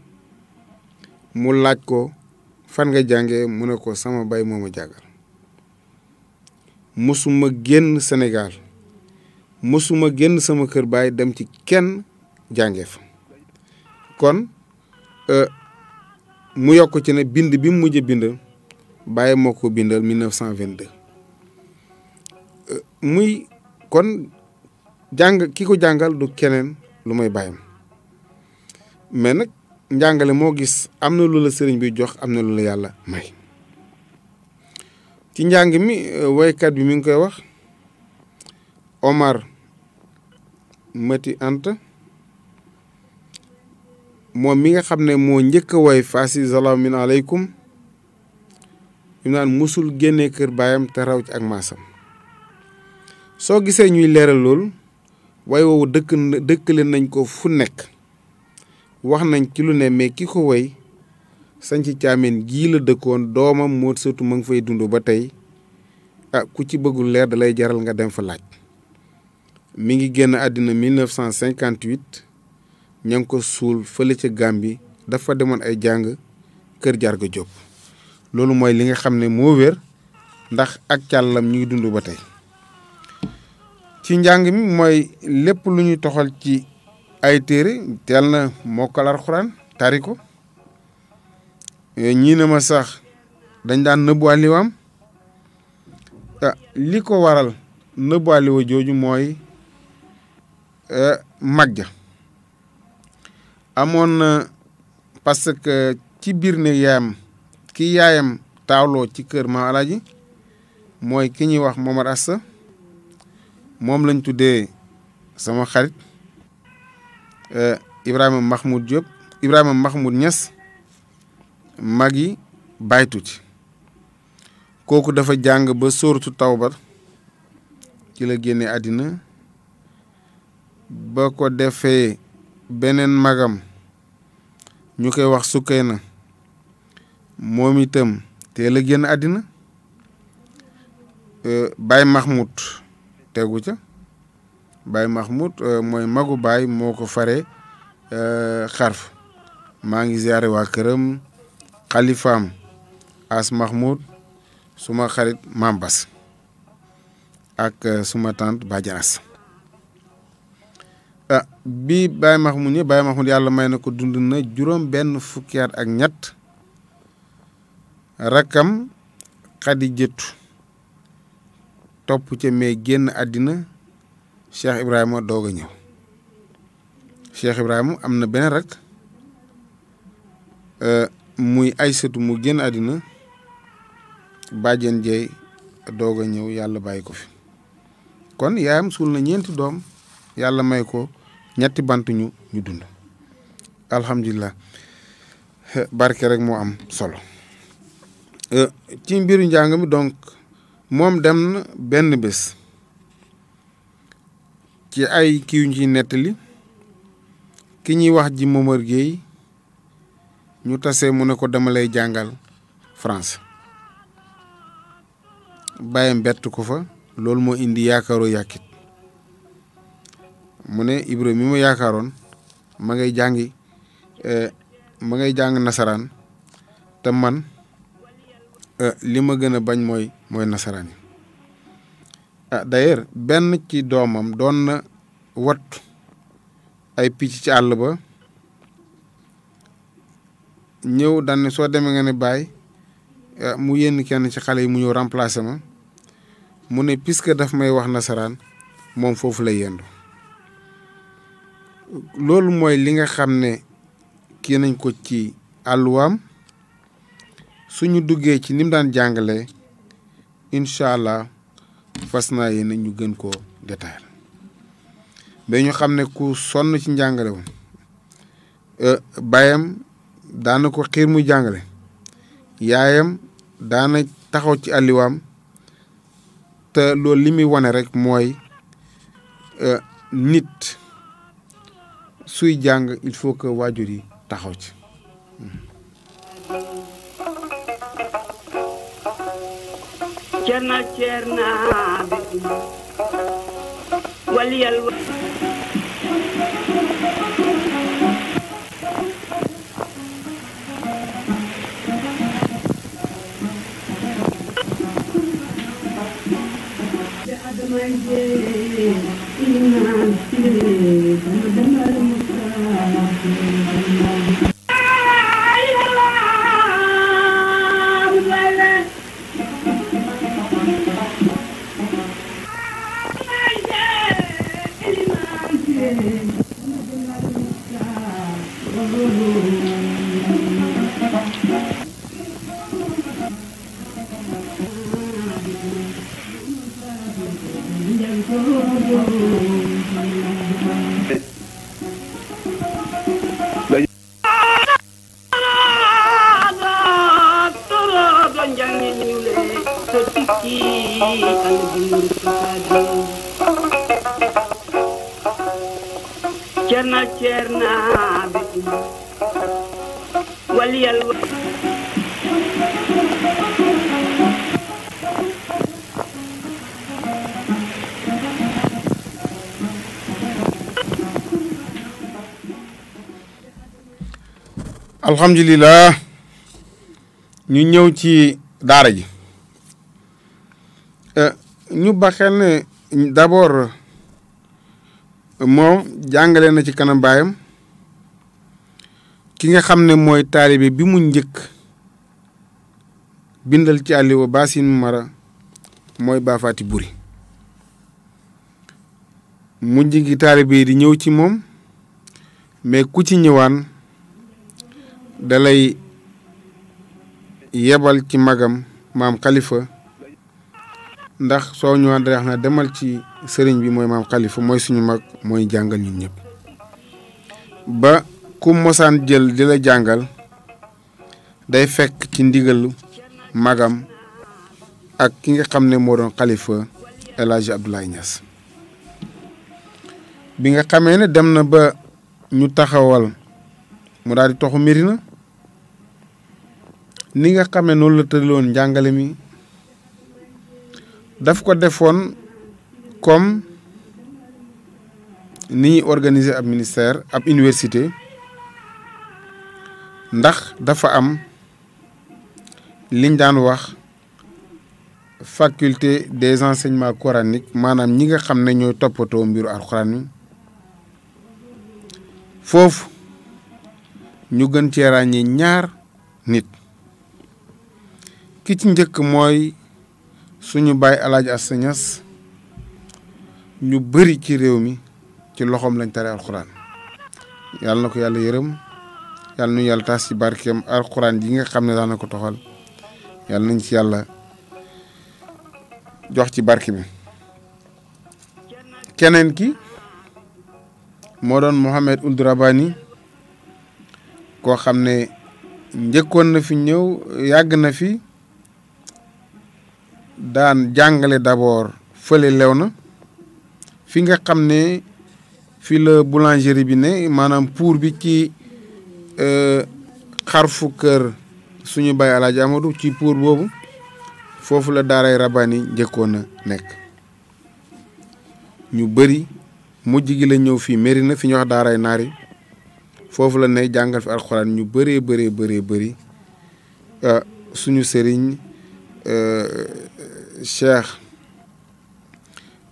D: mu laaj ko fan nga jànge mu ne ko sama baay moo ma jàngal mësuma génn Sénégal mësuma génn sama kër baay dem ci kenn jànge fa kon mu yokk ci ne bind bi mu mujj bind bàyyi moo ko bindal 1922 muy kon jàng ki ko jàngal du keneen lu may bàyyam mais nag njàngale moo gis am na lu la sëriñ bi jox am na lu la yàlla may ci njàng mi woykat bi mi ngi koy wax Omar Mati Anta moom mi nga xam ne moo njëkk a woy faasi salaamun aleykum ñu naan musul génnee kër baayam te raw ci ak maasam soo gisee ñuy leeral lool way woowu dëkkale nañ ko fu nekk wax nañ ci lu ne mais ki ko woy sañ ci caameen gii la dëkkoon doomam moo sëtu ma ngi fay dund ba tey ku ci bëggul leer da lay jaral nga dem fa laaj mi ngi génn àddina 1958 ña ngi ko suul fële ca Gàmbi dafa demoon ay jàng kër Jarga Jóob loolu mooy li nga xam ne moo wér ndax ak càllam ñu ngi dund ba tey ci njàng mi mooy lépp lu ñuy toxal ci ay téere teel na mokkal Alxuraan tari ko ñii na ma sax dañ daan nëbbu àlliwaam li ko waral nëbbu àlliwa jooju mooy mag ja amoon na parce que ci biir ne yaayam ki yaayam taawloo ci kër Maam Alaaji mooy ki ñuy wax Momar Asta moom lañ tuddee sama xarit Ibrahima Mahmoud Diop Ibrahima Mahmoud Niass mag yi baytu ci kooku dafa jàng ba sóoratu Tawba ci la génne àddina ba ko defee beneen magam ñu koy wax Sukayna moom itam teel a génn àddina Baye Mahmoud tegu ca Baye Mahmoud mooy magu baay moo ko fare xarf maa ngi ziare waa këram xalifaam As Mahmoud suma xarit Maam Bas ak suma tante Badiane As bi Baye Mahmoud yàlla may na ko dund na juróom benn fukki at ak ñett rakkam Xadijatu topp ca mais génn àddina Cheikh Ibrahima doog a ñëw Cheikh Ibrahima am na benn rak muy Aysatu mu génn àddina Badiane Jeey doog a ñëw yàlla bàyyi ko fi kon yaayam suul na ñeenti doom yàlla may ko ñetti bant ñu dund alhamdulilah barke rek moo am solo ci mbiru njàng mi donc moom dem na benn bés ci ay kii yu ñu ciy nettali ki ñuy wax ji Momar Gueye ñu tasee mu ne ko dama lay jàngal France bàyyam bett ko fa loolu moo indi yaakaaroo yàkkit mu ne Ibra mi ma yaakaaroon ma ngay jàng nasaraan te man li ma gën a bañ mooy nasaraan yi d'ailleurs benn ci doomam doon na wat ay picc ci àll ba ñëw daan ne soo demee nga ne baay mu yenn kenn ci xale yi mu ñëw remplacer ma mu ne puisque daf may wax nasaraan moom foofu lay yendu loolu mooy li nga xam ne kii nañ ko ci àlluwaam suñu duggee ci ni mu daan jàngalee incha allah fas naa yéene ñu gën koo détail mais ñu xam ne ku sonn ci njàngale woon baayam daana ko xiir muy jàngale yaayam daana taxaw ci àlliwaam te loolu li muy wane rek mooy nit suy jàng il faut que waajur yi taxaw ci
E: cerna bi waliyal cerna cerna bi waliyal
D: alhamdulilah ñu ñëw ci daara ji ñu baxel ne d'abord moom jàngale na ci kanam baayam ki nga xam ne mooy taalibe bi mu njëkk bindal ci àlliwa Basin Mara mooy Baafaati Buri mujj gi taalibe yi di ñëw ci moom mais ku ci ñëwaan dalay yebal ci magam maam Khalifa ndax soo ñëwaan da wax na demal ci sëriñ bi mooy maam Khalifa mooy suñu mag mooy jàngal ñun ñëpp ba ku mosaan jël di la jàngal day fekk ci ndigalu magam ak ki nga xam ne moo doon Khalifa El Hadji Abdoulaye Niass bi nga xamee ne dem na ba ñu taxawal mu daal di toxu Médina ni nga xamee noonu la tëdloon njàngale mi daf ko defoon comme ni ñuy organiser ab ministère ab université ndax dafa am liñ daan wax faculté des enseignements coraniques maanaam ñi nga xam ne ñooy toppatoo mbiru alxuraan mi foofu ñu gën cee ràññee ñaar nit ki ci njëkk mooy suñu baay Alaaji Asta Ñas ñu bëri ci réew mi ci loxoom lañ tare alxuraan yàlla na ko yàlla yërëm yàlla nu yàlla taas ci barkeem alxuraan yi nga xam ne daan na ko toxal yàlla nañ ci yàlla jox ci barke bi keneen ki moo doon Mohamed Ould Rabani koo xam ne njëkkoon na fi ñëw yàgg na fi daan jàngale d'abord fële Léona fi nga xam ne fi la boulangerie bi ne maanaam pour bi ci xarfu kër suñu baay Alaaji Amadou ci pour boobu foofu la daaray Rabani njëkkoon a nekk ñu bëri mujj gi la ñëw fii Mérina fi ñu wax daaray Naari foofu la ne jàngal fi alxuraan ñu bëree bëri suñu sëriñ Cheikh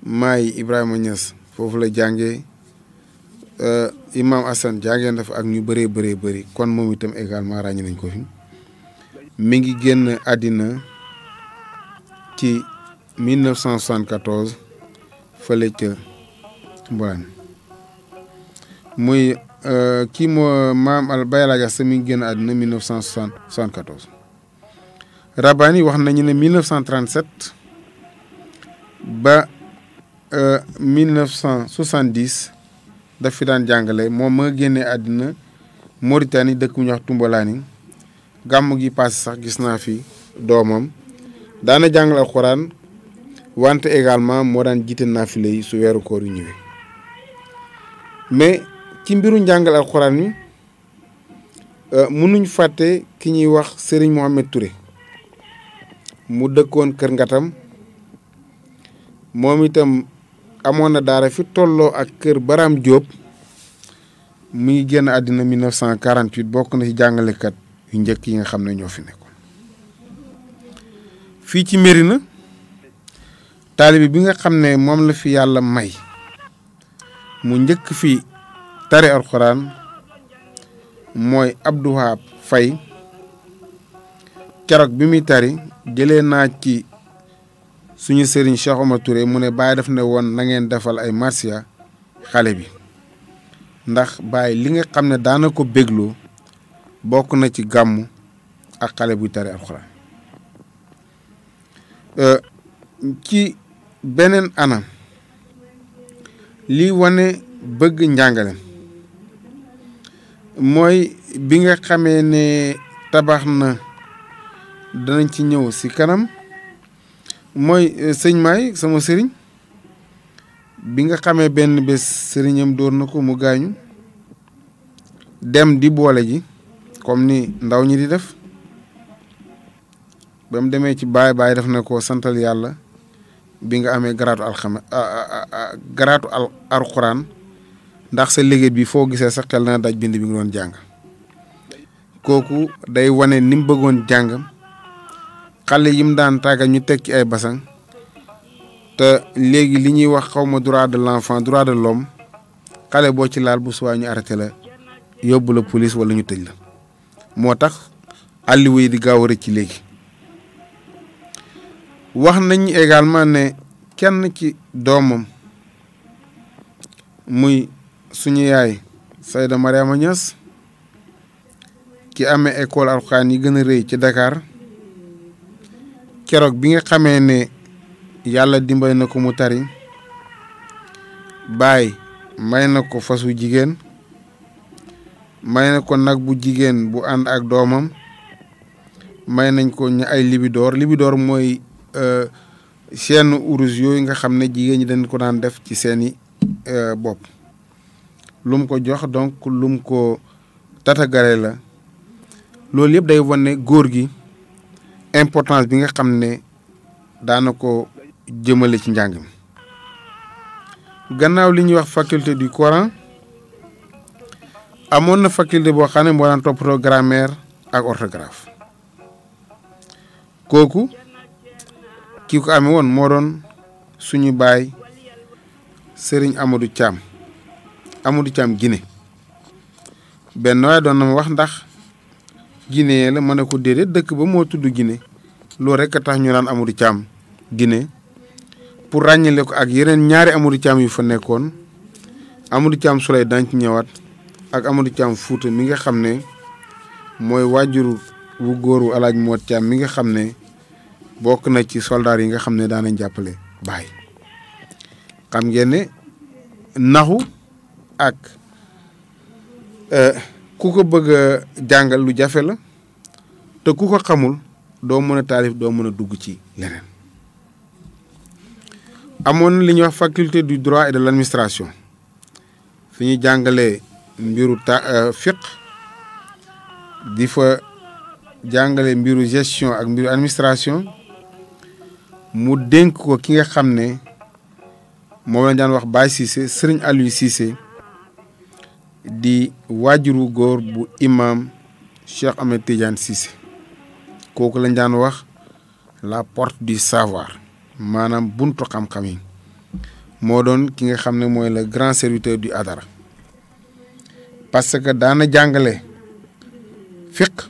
D: Maay Ibrahima Niass foofu la jàngee Imam Assane jàngee na fa ak ñu bëree bëri kon moom itam également ràññi nañ ko fi mi ngi génn àddina ci 1974 fële ca Mbolaan muy kii moo maam al Baye Alaaji Asta mi ngi génn àddina 1974 Rabani wax nañu ne 1937 ba 1970 daf fi daan jàngale moom ma génnee àddina Mauritanie dëkk bu ñuy wax Tumbalaani gàmm gi passé sax gis naa fi doomam daana jàngal alxuraan wante également moo daan jiite naafile yi su weeru koor yu ñëwee mais ci mbiru njàngal alxuraan mi mënuñ fàtte ki ñuy wax Serigne Mohamed Touré mu dëkkoon Kër Ngatam moom itam amoon na daara fi tolloo ak kër Baram Diop mu ngi génn àddina 1948 bokk na ci jàngalekat yu njëkk yi nga xam ne ñoo fi nekkoon fii ci Mérina taalibe bi nga xam ne moom la fi yàlla may mu njëkk fi tari alxuraan mooy Abdou Wahab Faye keroog bi muy tari jëlee naa ci suñu sëriñ Cheikh Omar Touré mu ne Baye daf ne woon na ngeen defal ay marsiya xale bi ndax Baye li nga xam ne daana ko bégloo bokk na ci gàmmu ak xale buy tari alxuraan ci beneen anam lii wane bëgg njàngale mooy bi nga xamee ne tabax na danañ ci ñëw si kanam mooy sëñ Maay sama sëriñ bi nga xamee benn bés sëriñam dóor na ko mu gaañu dem di boole ji comme ni ndaw ñi di def ba mu demee ci baay def na ko santal yàlla bi nga amee garaatu alxuraan ndax sa liggéey bi foo gisee sa xel na daj bind bi nga doon jàng kooku day wane ni mu bëggoon jàng xale yi mu daan tàggat ñu teg ci ay basang te léegi li ñuy wax xawma droit de l'enfant droit de l'homme xale boo ci laal bu suwaa ñu arrêté la yóbbu la police wala ñu tëj la moo tax àlliwa yi di gaaw a rëcc ci léegi wax nañ également ne kenn ci doomam muy suñu yaay Sayda Mariama Niass ki amee école alxuraan yi gën a rëy ci Dakar keroog bi nga xamee ne yàlla dimbali na ko mu tari baay may na ko fasu jigéen may na ko nag bu jigéen bu ànd ak doomam may nañ ko ñu ay libidoor mooy seen urus yooyu nga xam ne jigéen ñi dañ ko daan def ci seeni bopp lum ko jox donc lum ko tatagare la loolu yëpp day wane góor gi importance bi nga xam ne daana ko jëmale ci njàng mi gannaaw li ñuy wax faculté du Coran amoon na faculté boo xam ne moo daan toppatoo grammaire ak orthographe kooku ki ko amee woon moo doon suñu baay Serigne Amadou Thiam Guinée benn waaye doon na ma wax ndax Guinée la ma ne ko déedéet dëkk ba moo tudd Guinée loolu rek a tax ñu naan Amadou Thiam Guinée pour ràññale ko ak yeneen ñaari Amadou Thiam yu fa nekkoon Amadou Thiam Souley dañ ci ñëwaat ak Amadou Thiam Fouta mi nga xam ne mooy waajuru wu góor wu Alaaji Moot Thiam mi nga xam ne bokk na ci soldaar yi nga xam ne daanañ jàppale baay xam ngeen ne naxu ak ku ko bëgg a jàngal lu jafe la te ku ko xamul doo mën a taalif doo mën a dugg ci leneen amoon na li ñuy wax faculté du droit et de l'administration fi ñuy jàngalee mbiru fiqh di fa jàngale mbiru gestion ak mbiru administration mu dénk ko ki nga xam ne moom lañ daan wax Baye Cissé Serigne Aliou Cissé di waajuru góor bu imam Cheikh Ahmed Tidiane Cissé kooku lañ daan wax la porte du savoir maanaam buntu xam-xam yi moo doon ki nga xam ne mooy le grand serviteur du Hadara parce que daana jàngale fiqh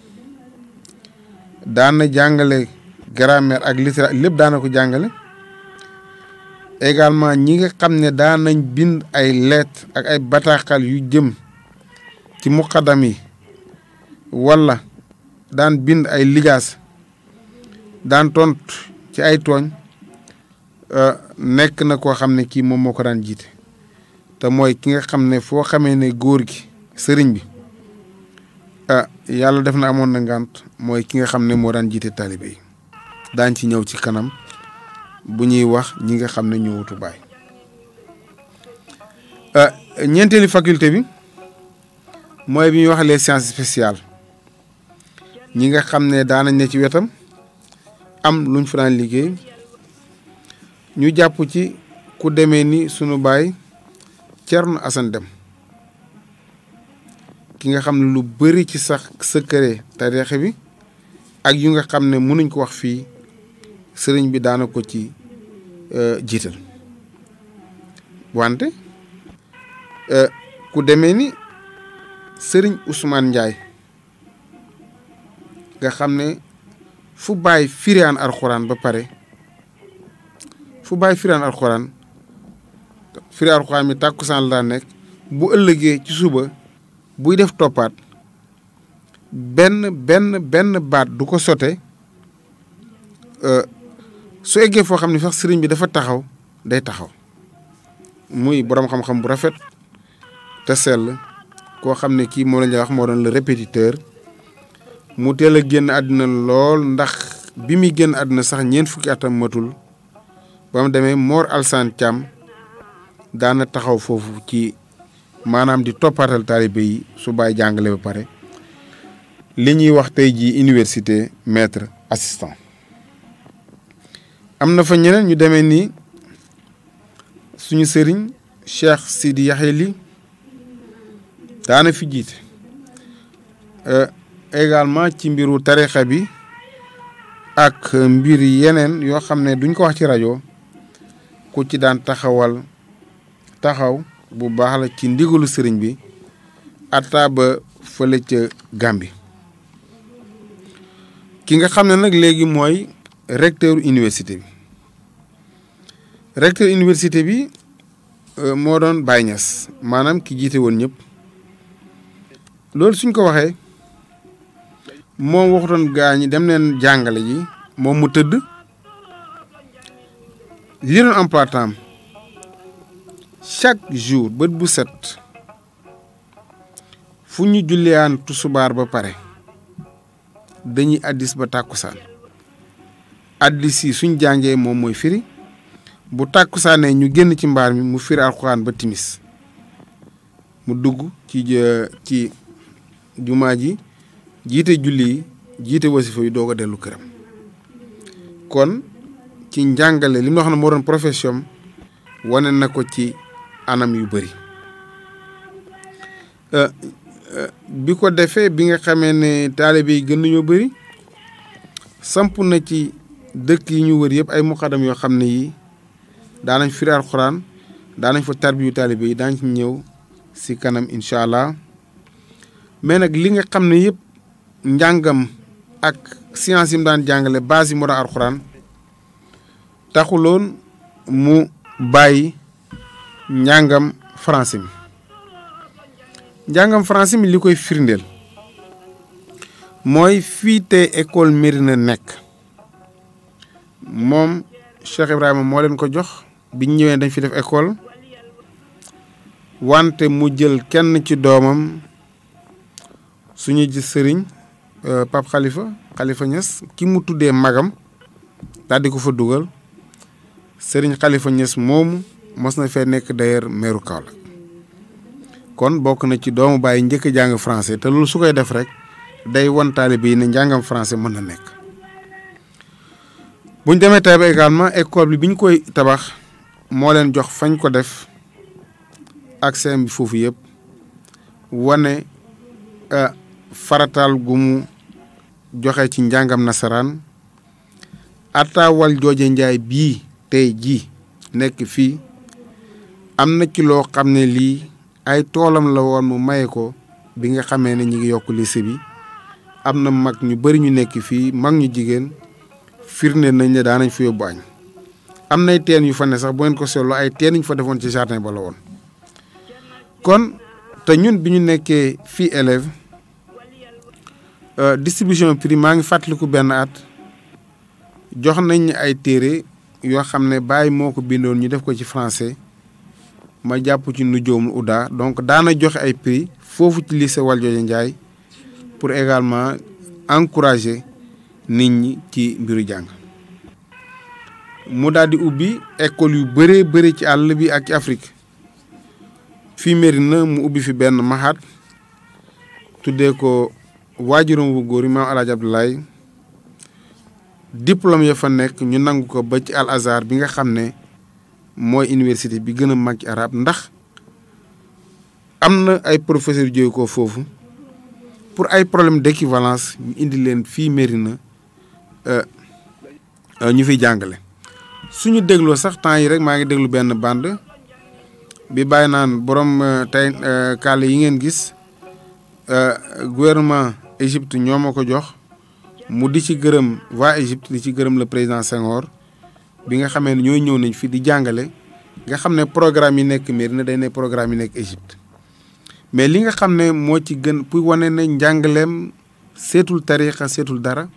D: daana jàngale grammaire ak littérature lépp daana ko jàngale également ñi nga xam ne daan nañ bind ay lettres ak ay bataaxal yu jëm ci muqaddam yi wala daan bind ay lijaas daan tontu ci ay tooñ nekk na koo xam ne kii moom moo ko daan jiite te mooy ki nga xam ne foo xamee ne góor gi sëriñ bi yàlla def na amoon na ngànt mooy ki nga xam ne moo daan jiite taalibe yi daañ ci ñëw ci kanam bu ñuy wax ñi nga xam ne ñoo wutu baay ñeenteeli faculté bi mooy bi ñuy wax les sciences spéciales ñi nga xam ne daanañ ne ci wetam am luñ fa daan liggéey ñu jàpp ci ku demee ni sunu baay Thierno Assane Deme ki nga xam ne lu bari ci sax secret tariixa bi ak yu nga xam ne mënuñ ko wax fii sëriñ bi daana ko ci jiital wante ku demee ni sëriñ Ousmane Ndiaye nga xam ne fu bàyyi firiyaan alxuraan ba pare fu bàyyi firiyaan alxuraan firi alxuraan mi tàkkusaan la nekk bu ëllëgee ci suba buy def toppaat benn baat du ko sote su eggee foo xam ne sax sëriñ bi dafa taxaw day taxaw muy boroom xam-xam bu rafet te sell koo xam ne kii moo la ñuy wax moo doon le répétiteur mu teel a génn àdduna lool ndax bi muy génn àdduna sax 4 fukki atam matul ba mu demee Mor Alsaan Thiam daana taxaw foofu ci maanaam di toppatal taalibe yi su Baay jàngale ba pare li ñuy wax tey jii université maître assistant. am na fa ñeneen ñu demee ni suñu sëriñ Cheikh Sidi Yaxya Li daana fi jiite également ci mbiru tarixa bi ak mbir yeneen yoo xam ne duñ ko wax ci rajo ku ci daan taxaw bu baax la ci ndigalu sëriñ bi atta ba fële ca Gàmbi. ki nga xam ne nag léegi mooy recteur université bi moo doon Baye Niass maanaam ki jiite woon ñëpp. loolu suñ ko waxee moom waxutoon gaa ñi dem leen jàngale ji moom mu tëdd li doon emploi temps chaque jour bët bu set fu ñu julliyaan tusubaar ba pare dañuy addis ba tàkkusaan addis yi suñ jàngee moom mooy firi bu tàkkusaanee ñu génn ci mbaar mi mu firi alxuraan ba timis mu dugg ci jumaa ji jiite julli yi jiite wasifa yi doog a dellu këram. kon ci njàngale li mu wax ne moo doon profession wane na ko ci anam yu bëri bi ko defee bi nga xamee ne taalibe yi gën nañoo bëri samp na ci dëkk yi ñu wër yëpp ay muqaddam yoo xam ne yi daanañ firi alxuraan daanañ fa tarbiyu taalibe yi daañ ci ñëw si kanam incha allah. mais nag li nga xam ne yëpp njàngam ak science yi mu daan jàngale base yi moo daan alxuraan taxuloon mu bàyyi njàngam français mi. njàngam français mi li koy firndeel mooy fii te école Mérina nekk moom Cheikh Ibrahima moo leen ko jox biñ ñëwee dañ fi def école wante mu jël kenn ci doomam suñu gis sëriñ Pape Khalifa Niass ki mu tuddee magam daal di ko fa dugal sëriñ Khalifa Niass moomu mos na fee nekk d'ailleurs meeru Kaolack kon bokk na ci doomu bàyyi njëkk a jàng français te loolu su koy def rek day won taalibe yi ne njàngam français mën na nekk. buñ demee Taïba également école bi biñ koy tabax moo leen jox fañ ko def ak seen bi foofu yëpp wane farataal gu mu joxe ci njàngam nasaraan ataawal jooje njaay bii tey jii nekk fii am na ci loo xam ne lii ay toolam la woon mu maye ko bi nga xamee ne ñi ngi yokk lycée bi am na mag ñu bari ñu nekk fii mag ñu jigéen firnde nañ ne daanañ fa yóbbu añ am nay teen yu fa ne sax bu ngeen ko seetloo ay teen ñu fa defoon ci jardin ba la woon kon te ñun bi ñu nekkee fii élève distribution prix maa ngi fàttaliku benn at jox nañ ay téere yoo xam ne Baye moo ko bindoon ñu def ko ci français ma jàpp ci nu joomul Uda donc daana joxe ay prix foofu ci lycée Valdiodio Ndiaye pour également encourager nit ñi ci mbiru jàng mu daal di ubbi école yu bëree bëri ci àll bi ak ci Afrique fii Mérina mu ubbi fi benn mahat tuddee ko waajuram wu góor yi maam Alaaji Abdoulaye diplôme ya fa nekk ñu nangu ko ba ci Al Azhar bi nga xam ne mooy université bi gën a mag ci arab ndax am na ay professeurs yu jóge ko foofu pour ay problème d'équivalence ñu indi leen fii Mérina ñu fiy jàngale. suñu dégloo sax temps yi rek maa ngi déglu benn bande bi bàyyi naan borom tey kaale yi ngeen gis gouvernement Égypte ñoo ma ko jox mu di ci gërëm waa Égypte di ci gërëm le président Senghor bi nga xamee ne ñooy ñëw nañ fi di jàngale nga xam ne programme yi nekk Mérina day ne programme yi nekk Égypte mais li nga xam ne moo ci gën pour wane ne njàngaleem seetul tarixa seetul dara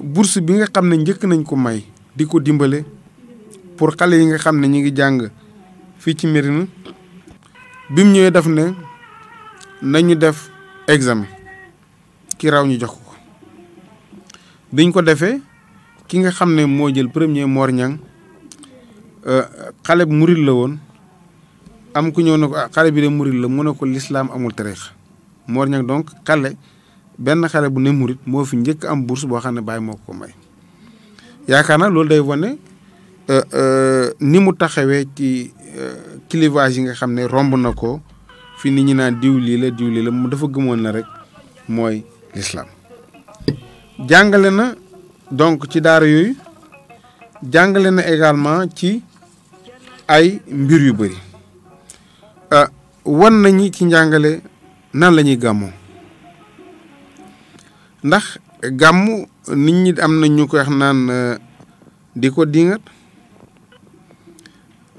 D: bourse bi nga xam ne njëkk nañ ko may di ko dimbale pour xale yi nga xam ne ñi ngi jàng fii ci Mérina bi mu ñëwee daf ne nañu def examen ki raw ñu jox ko biñ ko defee ki nga xam ne moo jël premier Mor Niang xale bu murid la woon am ku ñëw ne ko xale bi de murid la mu ne ko l'islam amul tariixa Mor Niang donc benn xale bu ne murid moo fi njëkk am bourse boo xam ne Baye moo ko may yaakaar naa loolu day wane ni mu taxawee ci clivage yi nga xam ne romb na ko fi nit ñi naan diw lii la mu dafa gëmoon na rek mooy l'islam jàngale na donc ci daara yooyu jàngale na également ci ay mbir yu bëri wan nañu ci njàngale nan la ñuy gàmmoo ndax gàmmu nit ñi am na ñu koy wax naan di ko dingat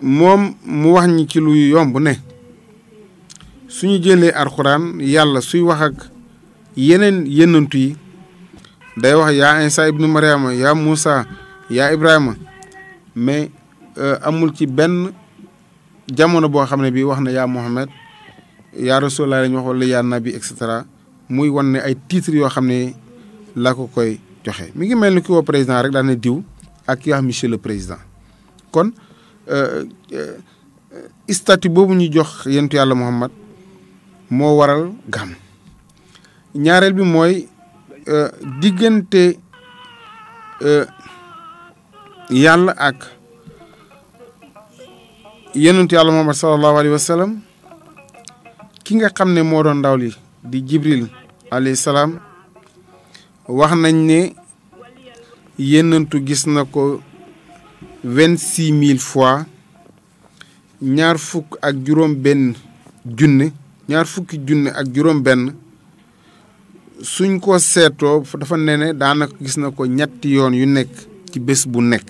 D: moom mu wax ñi ci lu yomb ne suñu jëlee alxuraan yàlla suy wax ak yeneen yonent yi day wax yaa Isa ibnu Mariama yaa Moussa yaa Ibrahima mais amul ci benn jamono boo xam ne bii wax na yaa Mohamed yaa Rasulullah lañu wax wala yaa Nabi et cetera muy wan ne ay titres yoo xam ne la ko koy joxe mi ngi mel ni ki woo président rek daan ne diw ak ki wax monsieur le président kon statut boobu ñu jox yentu yàlla Muhammad moo waral gàmm ñaareel bi mooy diggante yàlla ak yenentu yàlla Muhammad sallallahu alayhi wa sallam ki nga xam ne moo doon ndaw li di Jibril alayhi salaam wax nañ ne yenentu gis na ko 26 000 fois ñaar fukki junne ak juróom benn suñ ko seetoo dafa ne daanaka gis na ko ñetti yoon yu nekk ci bés bu nekk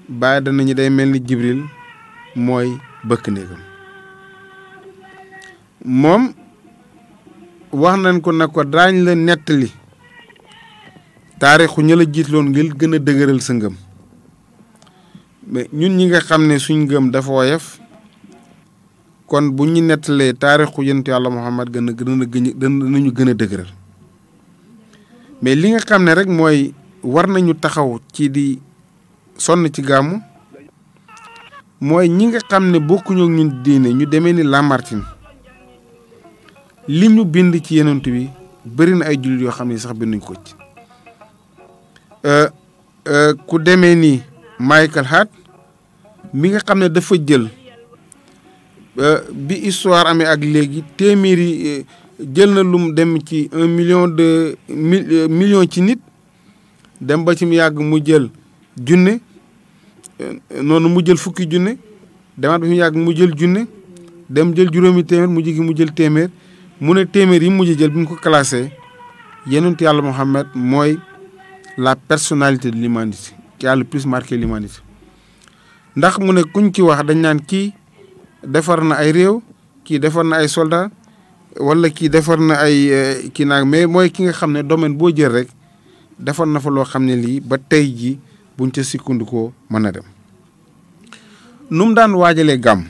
D: bàyyi danañu day mel ni Jibril mooy bëkk néegam moom wax nañ ko na ko daañ la nettali taarixu ña la jiitloon ngir gën a dëgëral sa ngëm mais ñun ñi nga xam ne suñ ngëm dafa woyof kon bu ñu nettalee taarixu yonent yàlla Muhammad danañu gën a dëgëral mais li nga xam ne rek mooy war nañu taxaw ci di sonn ci gàmmu mooy ñi nga xam ne bokkuñu ak ñun diine ñu demee ni Lamartine li ñu bind ci yonent bi bëri na ay jullit yoo xam ne sax binduñ ko ci ku demee ni Michael Hart mi nga xam ne dafa jël bi histoire amee ak léegi téeméeri jël na lum dem ci 1 million ci nit dem ba ci mu yàgg mu jël junne noonu mu jël fukki junne demaat ba mu yàgg mu jël junne dem jël juróomi téeméer mu jigi mu jël téeméer mu ne téeméer yi mujj jël bi mu ko classé yonent yàlla Muhammad mooy la personnalité de l'humanité qui a le plus marqué l'humanité ndax mu ne kuñ ci wax dañ naan kii defar na ay réew kii defar na ay soldats wala kii defar na ay kii naag mais mooy ki nga xam ne domaine boo jël rek defar na fa loo xam ne lii ba tey ji buñ ca sikkandikoo mën a dem nu mu daan waajalee gàmm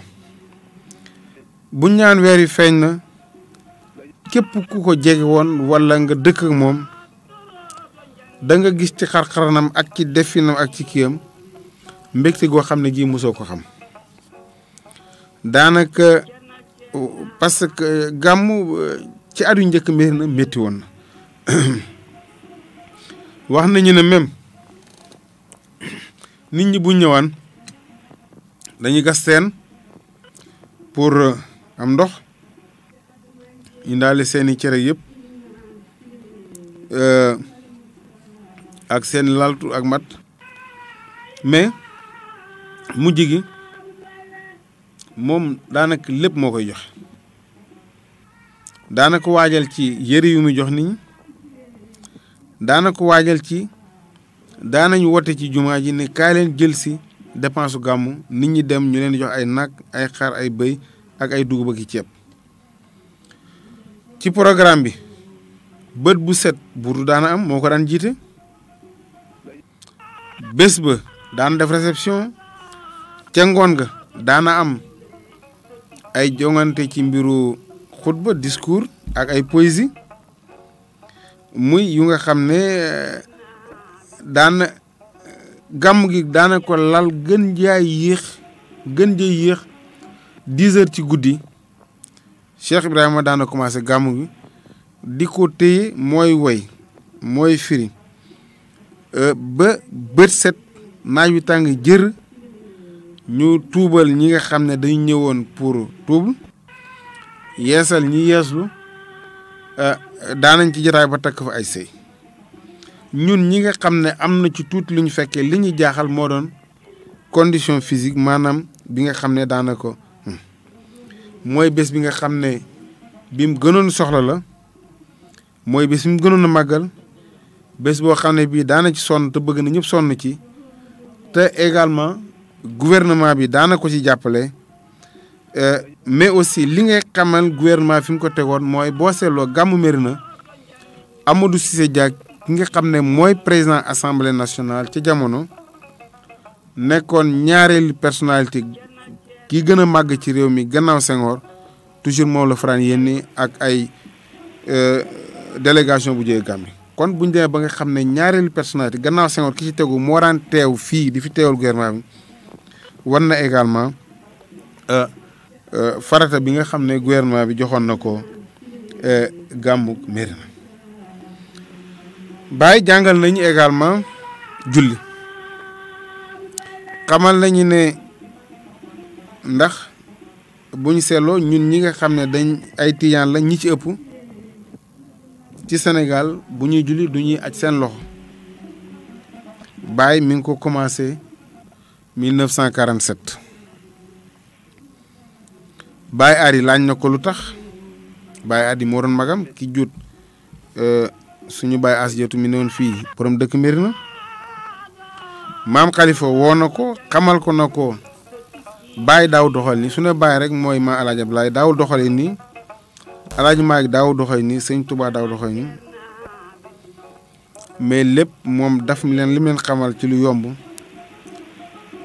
D: buñ ñaan weer yi feeñ na képp ku ko jege woon wala nga dëkk ak moom da nga gis ci xar-xaranam ak ci definam ak ci kiyam mbégte goo xam ne gii mosoo ko xam daanaka parce que gàmm ci at yu njëkk mbir na métti woon na wax nañu ne même nit ñi bu ñëwaan dañuy gas teen pour am ndox indaale seeni cere yëpp ak seen laltu ak mat mais mujj gi moom daanaka lépp moo koy joxe daanaka waajal ci yëre yu muy jox nit ñi daanaka waajal ci daanañu wote ci jumaa ji ne kaay leen jël si dépense su gàmmu nit ñi dem ñu leen di jox ay nag ay xar ay bëy ak ay dugub ak ceeb ci programme bi bët bu set buur daana am moo ko daan jiite bés ba daan def réception ca ngoon ga daana am ay jongante ci mbiru xutba discours ak ay poésie muy yu nga xam ne daana gàmm gi daana ko lal gën jaay yéex 10 heures ci guddi Cheikh Ibrahima daana commencé gàmm gi di ko téye mooy woy mooy firi ba bët set naaj wi tàng jër ñu tuubal ñi nga xam ne dañu ñëwoon pour tuub yeesal ñi yeeslu daanañ ci jotaay ba takk fa ay sëy ñun ñi nga xam ne am na ci tuuti lu ñu fekkee li ñu jaaxal moo doon condition physique maanaam bi nga xam ne daana ko mooy bés bi nga xam ne bi mu gënoon soxla la mooy bés bi mu gënoon a màggal bés boo xam ne bii daana ci sonn te bëgg na ñëpp sonn ci te également gouvernement bi daana ko ci jàppale mais aussi li ngay xamal gouvernement fi mu ko tegoon mooy boo seetloo gàmmu Médina Amadou Cissé Dia ki nga xam ne mooy président assemblée nationale ci jamono nekkoon ñaareelu personnalité ki gën a màgg ci réew mi gannaaw Senghor toujours moom la faraan yénni ak ay délégation bu jógee Gambie kon buñu demee ba nga xam ne ñaareelu personnalité gannaaw Senghor ki ci tegu moo daan teew fii di fi teewal gouvernement bi war na également farata bi nga xam ne gouvernement bi joxoon na ko gàmmu Médina Baye jàngal nañu également julli xamal nañu ne ndax bu ñu seetloo ñun ñi nga xam ne dañ ay tijaan la ñi ci ëpp ci Sénégal bu ñuy julli du ñuy aj seen loxo Baye mi ngi ko commencé 1947 Baye Ari laaj na ko lu tax Baye Ari moo doon magam ki jut suñu Baye Asjatu mi ne woon fii borom dëkk Médina maam Khalifa woo na ko xamal ko na ko Baye daaw doxal ni su ne Baye rek mooy ma Alaaji Ablaay daaw doxale nii Alaaji Maalik daaw doxal nii Sëñ Tuubaa daaw doxal nii mais lépp moom daf leen li leen xamal ci lu yomb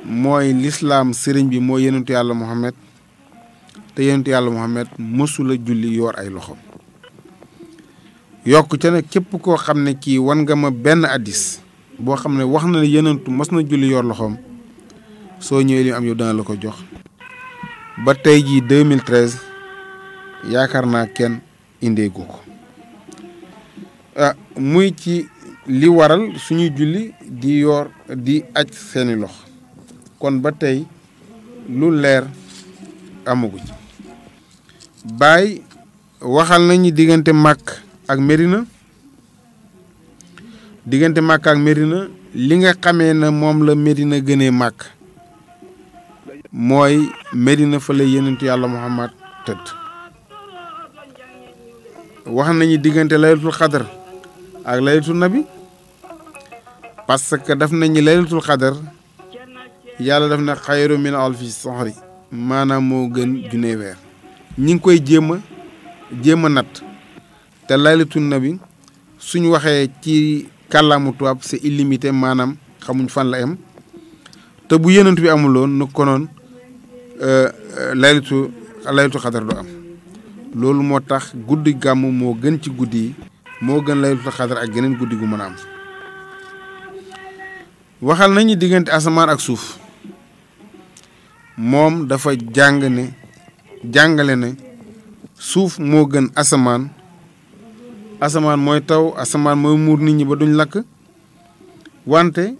D: mooy lislaam sëriñ bi mooy yonentu yàlla Muhammad te yonentu yàlla Muhammad mësula julli yor ay loxo yokk ca nag képp koo xam ne kii wan nga ma benn addis boo xam ne wax na ne yonentu mës na julli yor loxoom soo ñëwee li am yow dana la ko jox ba tey jii 2013 yaakaar naa kenn indeegu ko muy ci li waral suñuy julli di yor di aj seeni lox kon ba tey lu leer amagu ci Baye waxal nañu diggante Màkk ak Médina diggante Màkk ak Médina li nga xamee na moom la Médina gënee Màkk mooy Médina fa la yonentu yàlla Muhammad tëdd wax nañu diggante laylatul xadar ak laylatul nabi parce que daf nañu laylatul xadar yàlla daf na xayru min alfi sahri maanaam moo gën junne weer ñi ngi koy jéem a natt te laylatul nabi suñ waxee ci kàllaamu tubaab c'est illimité maanaam xamuñ fan la am te bu yonent bi amuloon nu konoon laylatul xadar du am loolu moo tax guddi gàmm moo gën ci guddi yi moo gën laylatul xadar ak geneen guddi gu mën a am waxal nañu diggante asamaan ak suuf moom dafa jàngale ne suuf moo gën asamaan mooy taw asamaan mooy muur nit ñi ba duñ lakk wante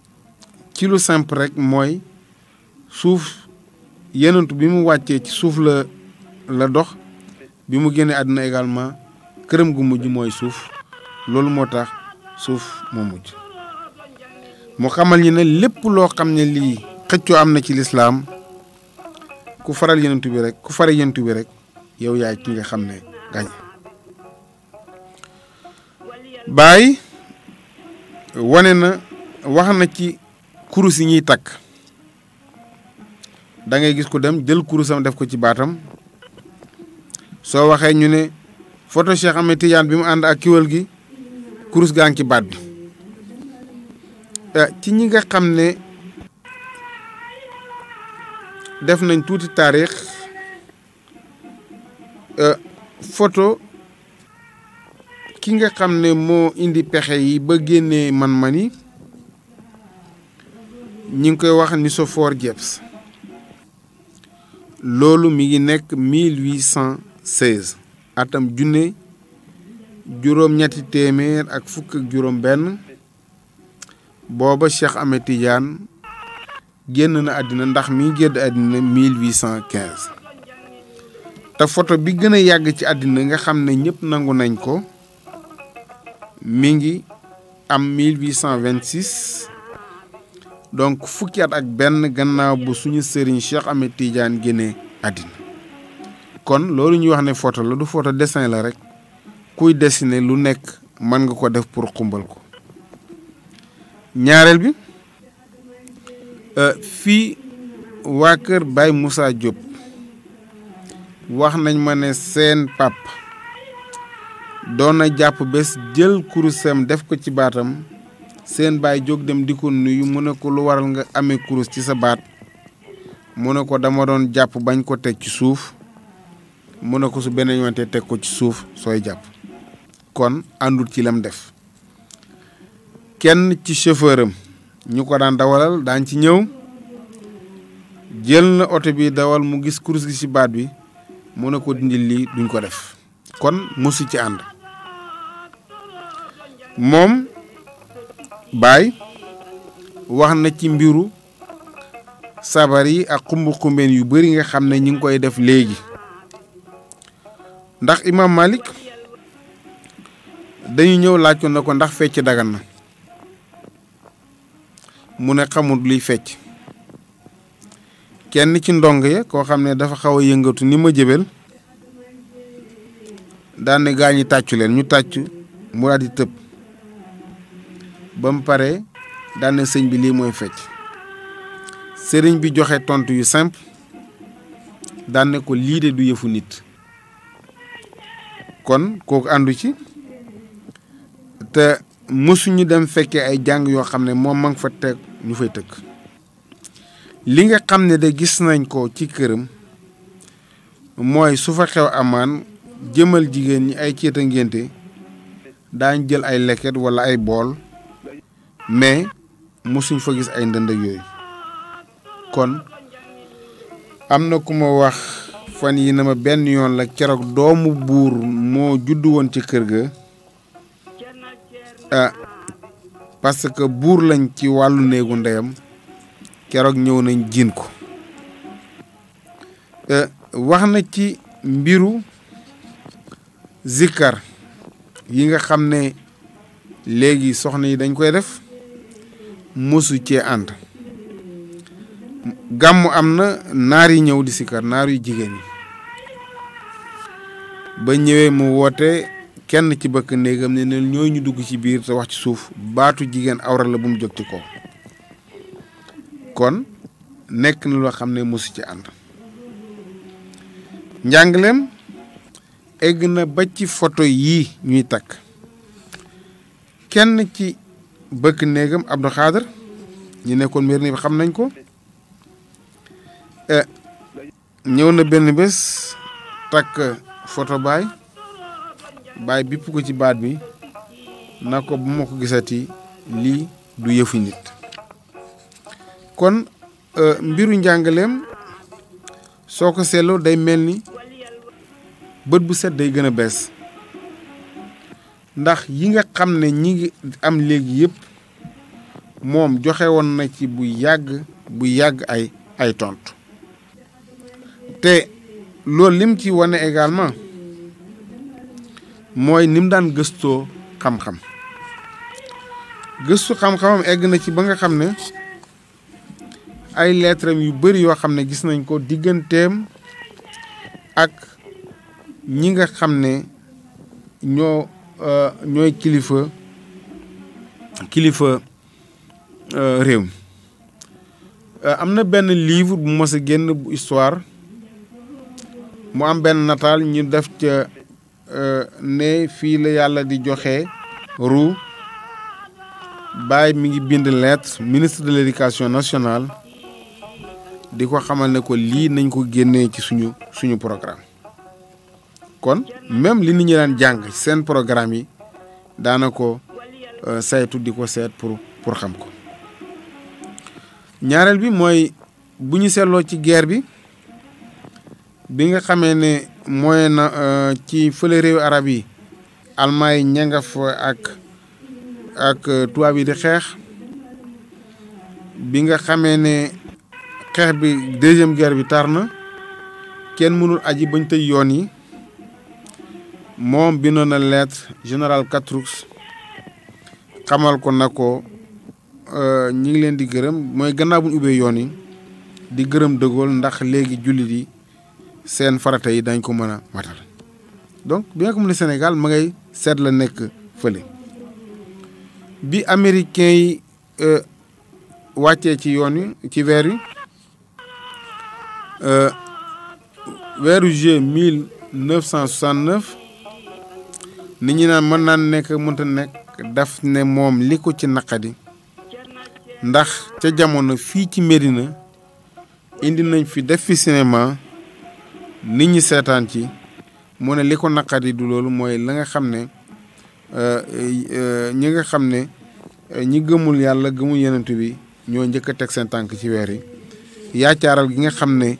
D: ci lu simple rek mooy suuf yenentu bi mu wàccee ci suuf la dox bi mu génnee àdduna également këram gu mujj mooy suuf loolu moo tax suuf moo mujj mu xamal ñi ne lépp loo xam ne lii xëccoo am na ci lislaam ku faral yenentu bi rek ku faral yenentu bi rek yow yaay ki nga xam ne gañ Baye wane na wax na ci kurus yi ñuy takk da ngay gis ku dem jël kurusam def ko ci baatam soo waxee ñu ne photo Cheikh Ahmed Tidiane bi mu ànd ak kiwal gi kurus gaa ngi ci baat bi ci ñi nga xam ne def nañ tuuti taarix photo ki nga xam ne moo indi pexe yi ba génnee man-man yi ñi ngi koy wax Nicephore Diebs loolu mi ngi nekk 1816 atam junne juróom-ñetti téeméer ak fukk ak juróom benn booba Cheikh Ahmed Tidiane génn na àddina ndax mi ngi génn àddina 1815 te photo bi gën a yàgg ci àddina nga xam ne ñëpp nangu nañ ko mi ngi am 1826 donc fukki at ak benn gannaaw bu suñu sëriñ Cheikh Ahmed Tidiane génnee àddina kon loolu ñuy wax ne photo la du photo dessin la rek kuy dessiner lu nekk mën nga ko def pour xumbal ko ñaareel bi fii waa kër Baye Moussa Diop wax nañ ma ne seen pap doon na jàpp bés jël kurusam def ko ci baatam seen baay jóg dem di ko nuyu mu ne ko lu waral nga amee kurus ci sa baat mu ne ko dama doon jàpp bañ ko teg ci suuf mu ne ko su beneen yoon te teg ko ci suuf sooy jàpp kon àndul ci lam def kenn ci chauffeur am ñu ko daan dawalal daañ ci ñëw jël na oto bi dawal mu gis kurus gi ci baat bi mu ne ko dindil lii duñ ko def kon mosu ci ànd moom baay wax na ci mbiru sabar yi ak xumbu-xumbeen yu bari nga xam ne ñi ngi koy def léegi ndax Imam Malik dañu ñëw laaj ko na ko ndax fecc dagan na mu ne xamul luy fecc kenn ci ndong ya koo xam ne dafa xaw a yëngatu ni ma jëbel daan ne gaa ñi tàccu leen ñu tàccu mu daal di tëb ba mu pare daan ne sëñ bi lii mooy fecc sëriñ bi joxe tontu yu simple daan ne ko lii de du yëfu nit kon kooku àndu ci te mësuñu dem fekkee ay jàng yoo xam ne moom ma nga fa teg ñu fay tëkk li nga xam ne de gis nañ ko ci këram mooy su fa xew amaan jëmal jigéen ñi ay céet a ngénte daañ jël ay leket wala ay bool mais mësuñ fa gis ay ndënd ak yooyu kon am na ku ma wax fan yi na ma benn yoon la keroog doomu buur moo juddu woon ci kër ga parce que buur lañ ci wàllu néegu ndeyam keroog ñëw nañ jiin ko wax na ci mbiru zikkar yi nga xam ne léegi soxna yi dañ koy def mosu cee ànd gàmmu am na naar yi ñëw di sikkar naar yu jigéen ñi ba ñëwee mu woote kenn ci bëkk néegam ne ñooy ñu dugg ci biir te wax ci suuf baatu jigéen awra la bu mu jóg ci kaw kon nekk na loo xam ne mosu ci ànd njàngaleem egg na ba ci photo yii ñuy takk kenn ci bëkk néegam Abdou Khader ñi nekkoon mbir ni bi xam nañ ko ñëw na benn bés takk photo baay bipp ko ci baat bi na ko bu ma ko gisati lii du yëfu nit kon mbiru njàngaleem soo ko seetloo day mel ni bët bu set day gën a bees ndax yi nga xam ne ñi ngi am léegi yëpp moom joxe woon na ci bu yàgg ay tontu te loolu lim ci wane également mooy ni mu daan gëstoo xam-xam gëstu xam-xamam egg na ci ba nga xam ne ay lettres yu bari yoo xam ne gis nañ ko digganteem ak ñi nga xam ne ñooy kilifa réew mi am na benn livre bu mos a génn bu histoire mu am benn nataal ñu def ca ne fii la yàlla di joxe ru Baye mi ngi bind lettre ministre de l'éducation nationale di ko xamal ne ko lii nañ ko génnee ci suñu programme kon même li nit ñi daan jàng seen programme yi daana ko saytu di ko seet pour xam ko ñaareel bi mooy bu ñu seetloo ci guerre bi nga xamee ne mooy na ci fële réewu arab yi Allemagne yi ña nga fa ak tubaab yi di xeex bi nga xamee ne xeex bi deuxième guerre bi tar na kenn mënul aji bañ tëj yoon yi moom bindoon na lettre général Catroux xamal ko na ko ñi ngi leen di gërëm mooy gannaaw bu ñu ubbee yoon yi di gërëm De Gaulle ndax léegi jullit yi seen farata yi dañ ko mën a matal donc bi nga xam ne Sénégal ma ngay seet la nekk fële bi américain yi wàccee ci yoon yi ci weer yi weeru juillet 1969 nit ñi naan mën naan nekk mënta nekk daf ne moom li ko ci naqadi ndax ca jamono fii ci Médina indi nañ fi def fi cinéma nit ñi seetaan ci mu ne li ko naqadi du loolu mooy la nga xam ne ñi nga xam ne ñi gëmul yàlla gëmul yenent bi ñoo njëkk a teg seen tànk ci weer yi yaacaaral gi nga xam ne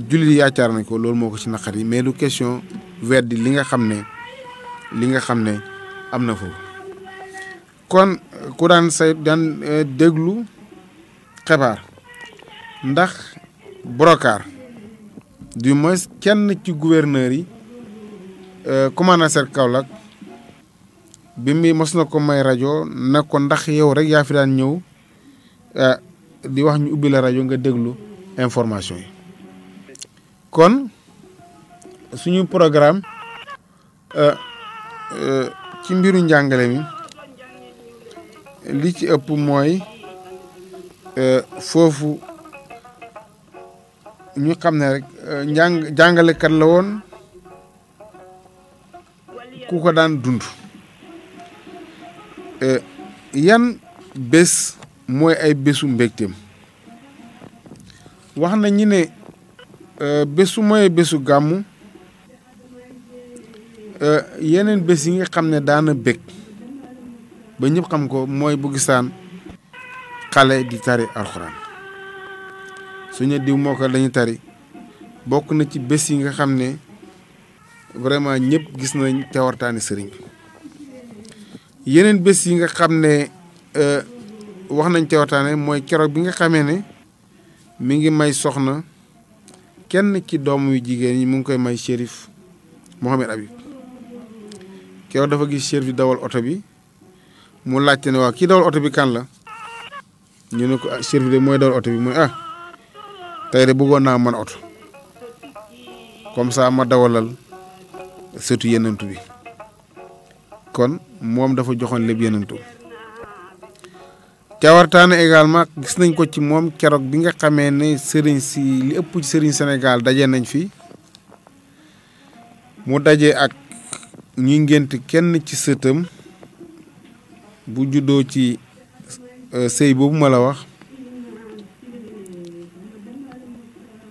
D: jullit yi yaacaar nañ ko loolu moo ko ci naqadi mais du question weddi li nga xam ne am na foofu kon ku daan daan déglu xibaar ndax brocard du moins kenn ci gouverneur yi commandant Seck Kaolack bi mi mos na ko may rajo na ko ndax yow rek yaa fi daan ñëw di wax ñu ubbi la rajo nga déglu information yi kon suñu programme ci mbiru njàngale mi li ci ëpp mooy foofu ñu xam ne rek jàngalekat la woon ku ko daan dund yan bés mooy ay bésu mbégteem wax na ñi ne bésu mooy bésu gàmmu yeneen bés yi nga xam ne daana bég ba ñëpp xam ko mooy bu gisaan xale di tari alxuraan suñu diw moo ko dañu tari bokk na ci bés yi nga xam ne vraiment ñëpp gis nañ teewartaani sëriñ bi yeneen bés yi nga xam ne wax nañ teewartaane mooy keroog bi nga xamee ne mi ngi may soxna kenn ci doom yu jigéen ñi mu ngi koy may Chérif Mohamed Habib keroog dafa gis Chérif di dawal oto bi mu laajte ne waaw kii dawal oto bi kan la ñu ne ko Chérif de mooy dawal oto bi mu ne tey de bëggoon naa man oto comme ça ma dawalal sëtu yenentu bi kon moom dafa joxoon lépp yenentu cawartaane également gis nañ ko ci moom keroog bi nga xamee ne sëriñ si li ëpp ci sëriñ Sénégal daje nañ fi mu daje ak ñuy ngént kenn ci sëtam bu juddoo ci sëy boobu ma la wax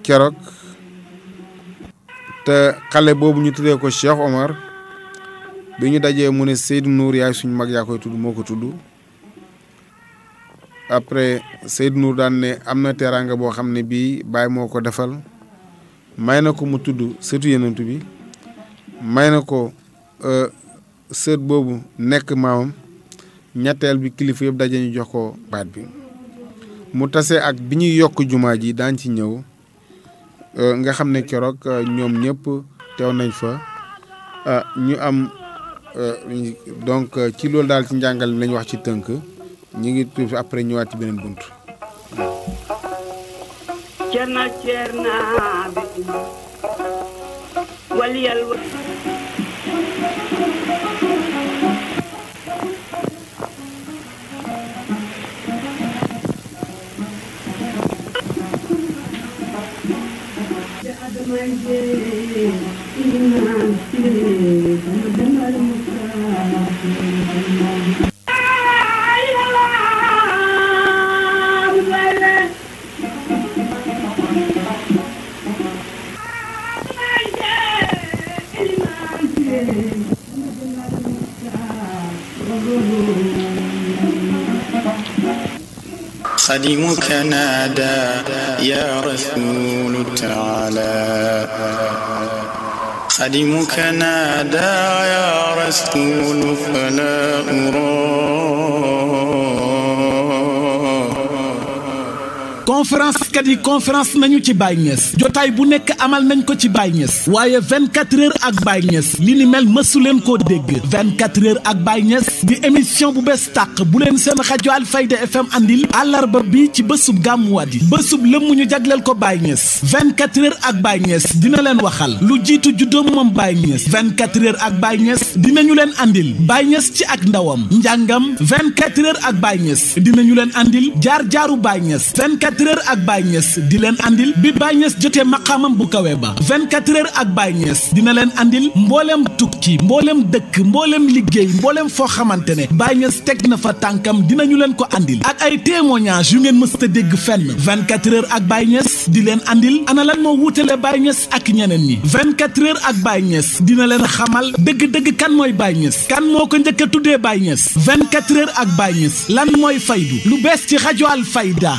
D: keroog te xale boobu ñu tuddee ko Cheikh Omar bi ñu dajee mu ne Seydou Nour yaay suñu mag yaa koy tudd moo ko tudd après Seydou Nour daan ne am na teraanga boo xam ne bii Baay moo ko defal may na ko mu tudd sëtu yenentu bi may na ko sët boobu nekk maamam ñetteel bi kilifa yëpp daje ñu jox ko baat bi mu tase ak bi ñuy yokk jumaa ji daan ci ñëw nga xam ne keroog ñoom ñëpp teew nañ fa ñu am donc ci loolu daal ci njàngal mi lañ wax ci tënk ñu ngi tuuti après ñëwaat ci beneen bunt.
E: cerna bi waliyal
B: خدمك نادى يا رسول تعالى خدمك نادى يا رسول فلا أرى
C: conférence nañu ci Baye Niass jotaay bu nekk amal nañ ko ci Baye Niass waaye 24 heures ak Baye Niass li ni mel mësu leen koo dégg 24 heures ak Baye Niass di émission bu bees tàq bu leen seen rajo Alfayda FM andil àllarba bi ci bésub gàmmuwaat yi bésub lëmm ñu jagleel ko Baye Niass 24 heures ak Baye Niass dina leen waxal lu jiitu juddoom moom Baye Niass 24 heures ak Baye Niass dinañu leen andil Baye Niass ci ak ndawam njàngam 24 heures ak Baye Niass dinañu leen andil jaar-jaaru Baye Niass 24 heures ak Baye Niass di leen andil bi Baye Niass jotee maqaamam bu kawe ba 24 heures ak Baye Niass dina leen andil mboolem tukki mboolem dëkk mboolem liggéey mboolem foo xamante ne Baye Niass teg na fa tànkam dinañu leen ko andil ak ay témoignages yu ngeen mës a dégg fenn 24 heures ak Baye Niass di leen andil ana lan moo wuutale Baye Niass ak ñeneen ñi 24 heures ak Baye Niass dina leen xamal dëgg-dëgg kan mooy Baye Niass kan moo ko njëkk a tuddee Baye Niass 24 heures ak Baye Niass lan mooy faydu lu bees ci rajo Alfayda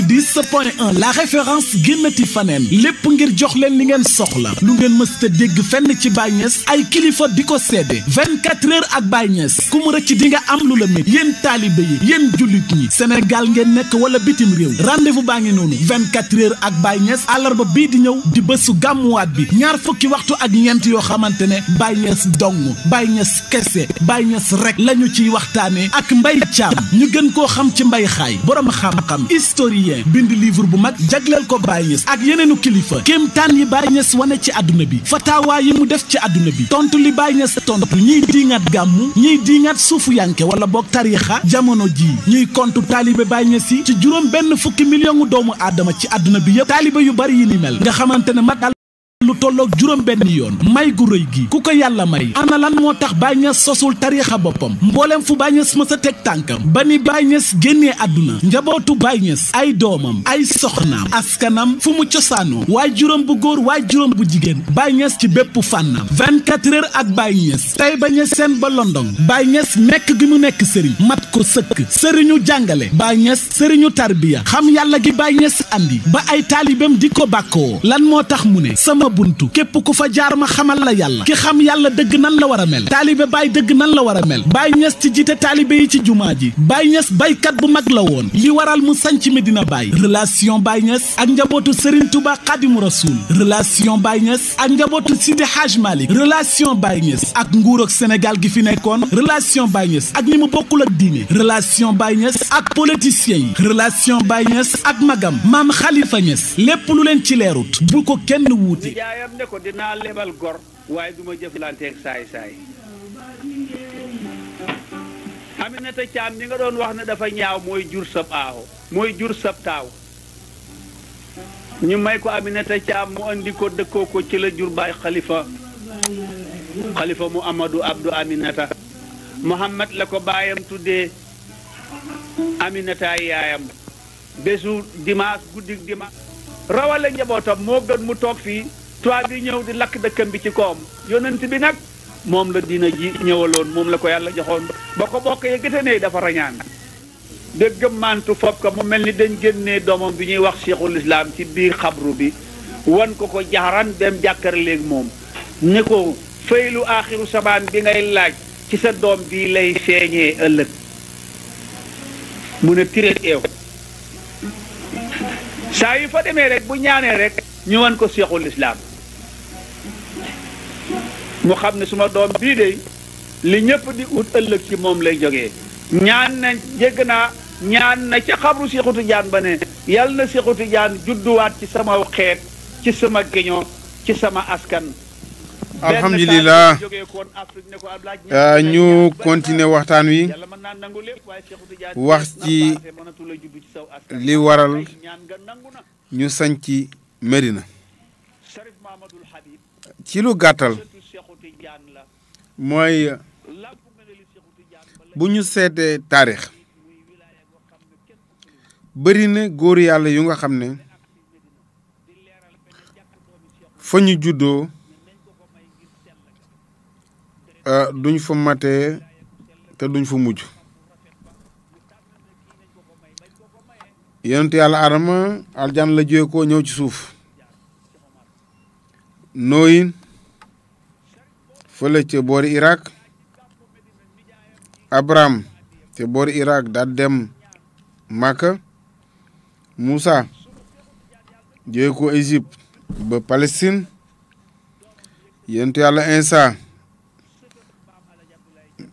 C: 90.1 la référence génnati faneen lépp ngir jox leen li ngeen soxla lu ngeen mës a dégg fenn ci Baye Niass ay kilifa di ko seede 24 heures ak Baye Niass ku mu rëcc di nga am lu la mit yéen taalibe yi yéen jullit ñi Sénégal ngeen nekk wala bitim réew rendez-vous baa ngi noonu 24 heures ak Baye Niass àllarba bii di ñëw di bésu gàmmuwaat bi ñaar fukki waxtu ak ñeent yoo xamante ne Baye Niass dong Baye Niass kese Baye Niass rek lañu ciy waxtaane ak Mbaye Thiam ñu gën koo xam ci Mbaye Xaay borom xam-xam historien bind livre bu mag jagleel ko Baye Niass ak yeneenu kilifa kéemtaan yi Baye Niass wane ci àdduna bi fatawaa yi mu def ci àdduna bi tontu li Baye Niass tontu ñiy diingat gàmmu ñiy diingat suufu yanke wala boog tariixa jamono jii ñuy kontu taalibe Baye Niass yi ci juróom benn fukki million doomu aadama ci àdduna bi yëpp taalibe yu bari yi ni mel nga xamante ne mat lu tolloog juróom benn yoon may gu rëy gi ku ko yàlla may ana lan moo tax Baye Niass sosul tariixa boppam mboolem fu Baye Niass mës a teg tànkam ba ni Baye Niass génnee àdduna njabootu Baye Niass ay doomam ay soxnaam askanam fu mu cosaanoo waay juróom bu góor waay juróom bu jigéen Baye Niass ci bépp fànnam 24 heures ak Baye Niass tey ba Niassène ba London Baye Niass nekk gi mu nekk sëriñ mat ko sëkk sëriñu jàngale Baye Niass sëriñu tarbiya xam yàlla gi Baye Niass andi ba ay taalibeem di ko bàkkoo lan moo tax mu ne sama buntu képp ku fa jaar ma xamal la yàlla ki xam yàlla dëgg nan la war a mel taalibe Baye dëgg nan la war a mel Baye Niass ci jiite taalibe yi ci jumaa ji Baye Niass baykat bu mag la woon li waral mu sanc Medina Baye relation Baye Niass ak njabootu Serigne Touba Xadimu Rasul relation Baye Niass ak njabootu Sidi Hadj Malick relation Baye Niass ak nguur ak Sénégal gi fi nekkoon relation Baye Niass ak ñi mu bokkul ak diine relation Baye Niass ak politiciens yi relation Baye Niass ak magam maam Khalifa Niass lépp lu leen ci leerut bu ko kenn wuute
E: jaayam ne ko dinaa lebal gor waaye du ma jëflanteeg saay-saay Aminata Thiam mi nga doon wax ne dafa ñaaw mooy jur sab aawo mooy jur sab taaw ñu may ko Aminata Thiam mu andi ko dëkkoo ko ci la jur baay xalifa mu Amadou Abdou Aminata Mohamed la ko baayam tuddee Aminata yaayam bésu dimanche guddig dimanche rawale njabootam moo gën mu toog fii tubaab bi ñëw di lakk dëkkam bi ci koom yonent bi nag moom la dina ji ñëwaloon moom la ko yàlla joxoon ba ko bokk yëkkate ne dafa rañaan dëggam mantu fopp ko mu mel ni dañ génnee doomam bi ñuy wax cheikhul islam ci biir xabru bi wan ko jaxaran dem jàkkar léegi moom ne ko faylu aaxiru sabaan bi ngay laaj ci sa doom bi lay feeñee ëllëg mu ne tiret eew saa yu fa demee rek bu ñaanee rek ñu wan ko cheikhul islam mu xam ne suma doom bii de li ñëpp di ut ëllëg ci moom lay jógee ñaan na jégg naa ñaan na ca xabru Seexu Tijaan ba ne yal na Seexu Tijaan judduwaat ci sama xeet ci sama géño ci sama askan
D: alhamdulilah ñu continuer waxtaan wi wax ci li waral ñu sanc Medina ci lu gàttal mooy bu ñu seetee taarix bëri na góor yàlla yu nga xam ne fa ñu juddoo duñ fa matee te duñ fa mujj yonentu yàlla Adama aljan la jóge ko ñëw ci suuf. Nooyin fële ca boori Irak. Abraham ca boori Irak daal dem Màkka. Moussa jóge ko Égypte ba Palestine. yonentu yàlla Insa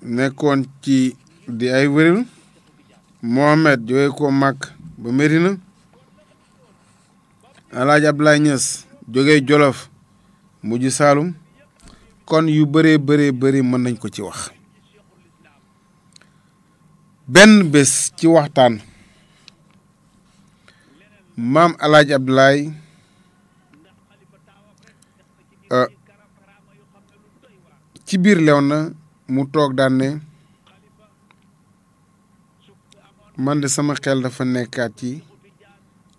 D: nekkoon ci di ay wëril. Mohamed jóge ko Makka ba Medina. Alaaji Abdoulaye Niass jóge Jolof mujj Saalum. kon yu bëree bëri mën nañ ko ci wax. benn bés ci waxtaan maam Alaaji Abdoulaye ci biir Léona mu toog daan ne man de sama xel dafa nekkaat ci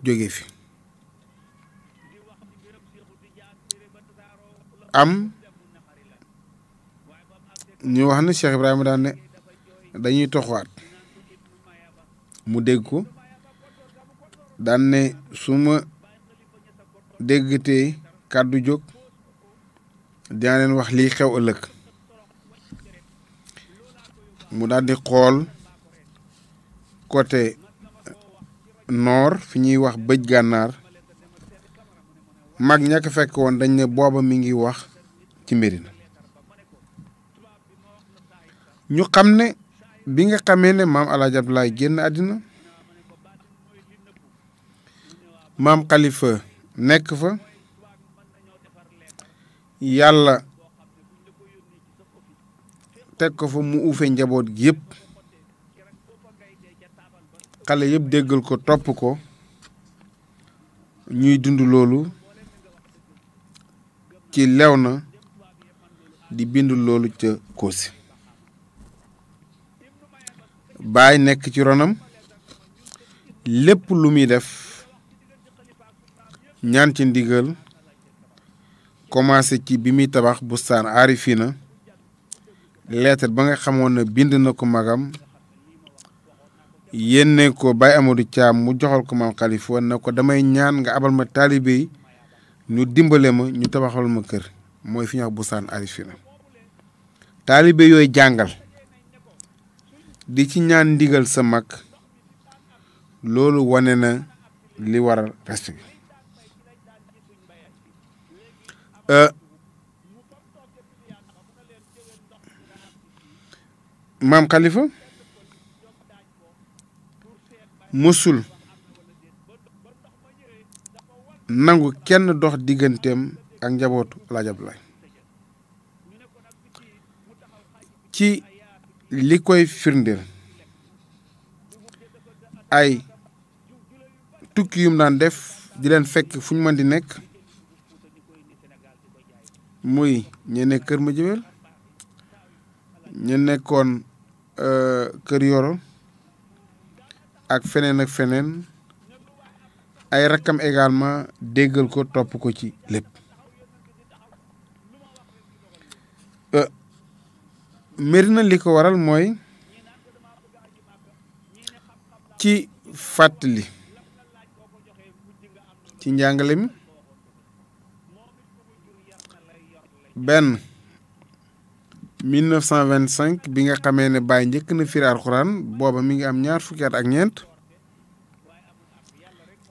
D: jóge fi. am ñu wax ne Cheikh Ibrahima daan ne dañuy toxwaat mu dégg ko daan ne su ma déggatee kàddu jóg dinaa leen wax lii xew ëllëg. mu daal di xool côté nord fi ñuy wax bëj gànnaar. mag ña ko fekk woon dañ ne booba mi ngi wax ci Médina. ñu xam ne bi nga xamee ne maam Alaaji Abdoulaye génn àddina maam Khalifa nekk fa. yàlla teg ko fa mu uufe njaboot gi yëpp. xale yëpp déggal ko topp ko ñuy dund loolu ci Léona di bind loolu ca Kossy. Baay nekk ci ronam lépp lu muy def ñaan ci ndigal commencé ci bi muy tabax bustaan Arifina. lettre ba nga xamoon ne bind na ko magam yénne ko Baye Amadou Thiam mu joxal ko maam Khalifa na ko damay ñaan nga abal ma taalibe yi ñu dimbale ma ñu tabaxal ma kër mooy fi ñu wax bustaan Arifina. taalibe yooyu jàngal di ci ñaan ndigal sa mag loolu wane na li waral respect bi. maam Khalifa mësul nangu kenn dox digganteem ak njabootu Alaaji Abdoulaye. ci li koy firndeel ay tukki yum daan def di leen fekk fu ñu mën di nekk muy ñe nekk Kër Madiabel ñu nekkoon Kër Yoro ak feneen ay rakkam également déggal ko topp ko ci lépp. Médina li ko waral mooy ci fàttali ci njàngale mi benn 1925 bi nga xamee ne Baye njëkk na firi alxuraan booba mi ngi am ñaar fukki at ak ñeent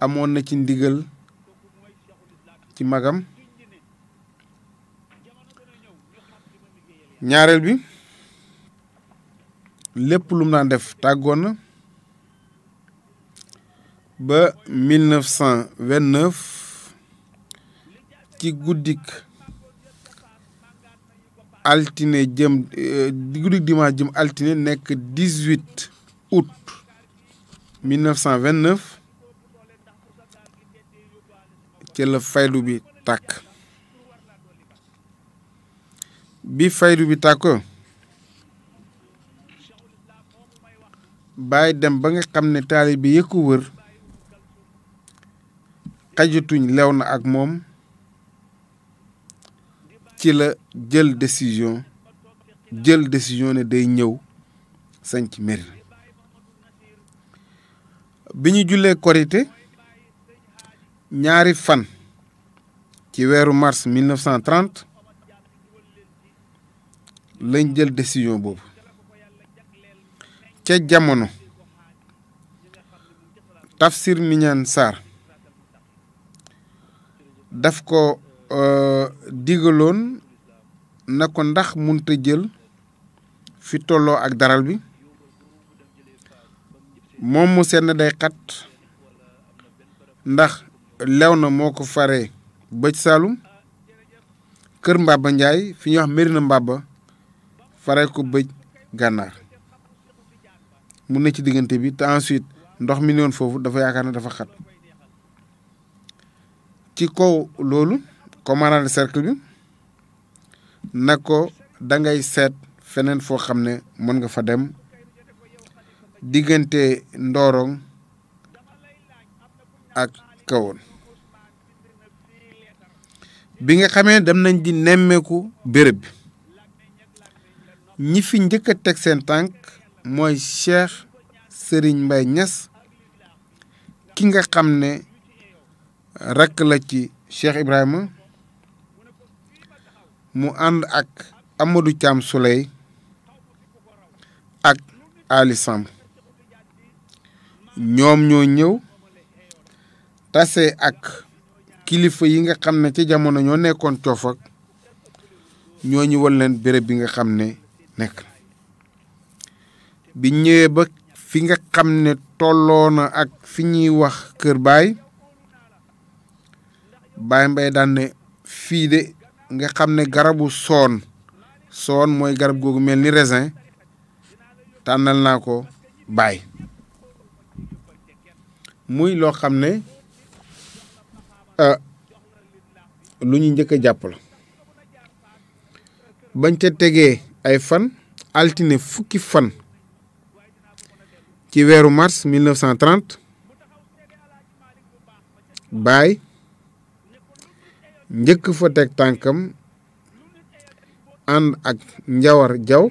D: amoon na ci ndigal ci magam. ñaareel bi lépp lu mu daan def tàggoon na ba 1929 ci guddik altine jëm guddik dimanche jëm altine nekk 18 août 1929 ci la faydu bi tàkk. bi faydu bi tàkko Baay dem ba nga xam ne taalibe yi ko wër xajatuñ Léona ak moom ci la jël décision ne day ñëw sanc Médina. bi ñu jullee korité ñaari fan ci weeru mars 1930 lañ jël décision boobu ca jamono Tafsir Mignane Sarr daf ko digaloon na ko ndax munta jël fi tolloo ak daral bi moom mu seet na day xat ndax lew na moo ko faree bëj Saalum kër Mbaba Njaay fi ñuy wax Mérina Mbaba faree ko bëj Gànnaar mu ne ci diggante bi te ensuite ndox mi noon foofu dafa yaakaar ne dafa xat ci kaw loolu commandant de cercle bi na ko dangay seet feneen foo xam ne mën nga fa dem diggante Ndorong ak Kawoon bi nga xamee dem nañ di nemmeeku béréb bi ñi fi njëkk a teg seen tànk mooy Cheikh Serigne Mbaye Niass ki nga xam ne rakk la ci Cheikh Ibrahima mu ànd ak Amadou Thiam Souley ak Ali Samb ñoom ñoo ñëw tase ak kilifa yi nga xam ne ci jamono ñoo nekkoon coofak ñoo ñu won leen béréb bi nga xam ne nekk bi ñëwee ba fi nga xam ne tolloo na ak fi ñuy wax Kër Baay Mbay daan ne fii de nga xam ne garabu soon mooy garab googu mel ni raisin tànnal naa ko Baay muy loo xam ne lu ñu njëkk a jàpp la bañ ca tegee ay fan altine fukki fan ci weeru mars 1930 Baay njëkk fa teg tànkam ànd ak Njawar Jaw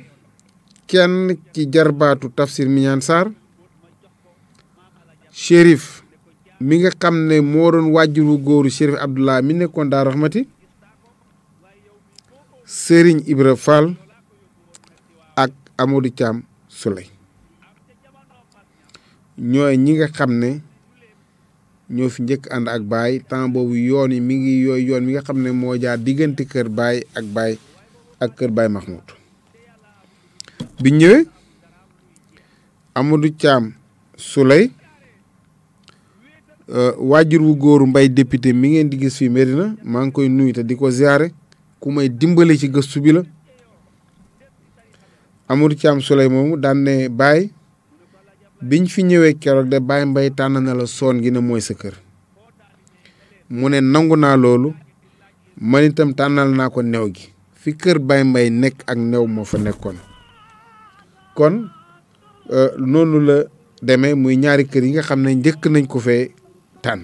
D: kenn ci jarbaatu Tafsir Mignane Sarr Chérif mi nga xam ne moo doon wàjjuru góoru Chérif Abdoulaye mi nekkoon Daaru Rahmati Serigne Ibra Fall ak Amadou Thiam Souley ñooy ñi nga xam ne ñoo fi njëkk ànd ak Baay temps boobu yoon yi mi ngi yooyu yoon mi nga xam ne moo jaar diggante kër Baay ak kër Baay Mahmoud bi ñëwee Amadou Thiam Souley waajur wu góoru Mbay député mi ngeen di gis fii Médina maa ngi koy nuyu te di ko ziare ku may dimbale ci gëstu bi la Amadou Thiam Souley moomu daan ne Baay biñ fi ñëwee keroog de Baay Mbay tànn na la soon gi ne mooy sa kër mu ne nangu naa loolu man itam tànnal naa ko new gi fi kër Baay Mbay nekk ak new moo fa nekkoon kon noonu la demee muy ñaari kër yi nga xam ne njëkk nañ ko fee tànn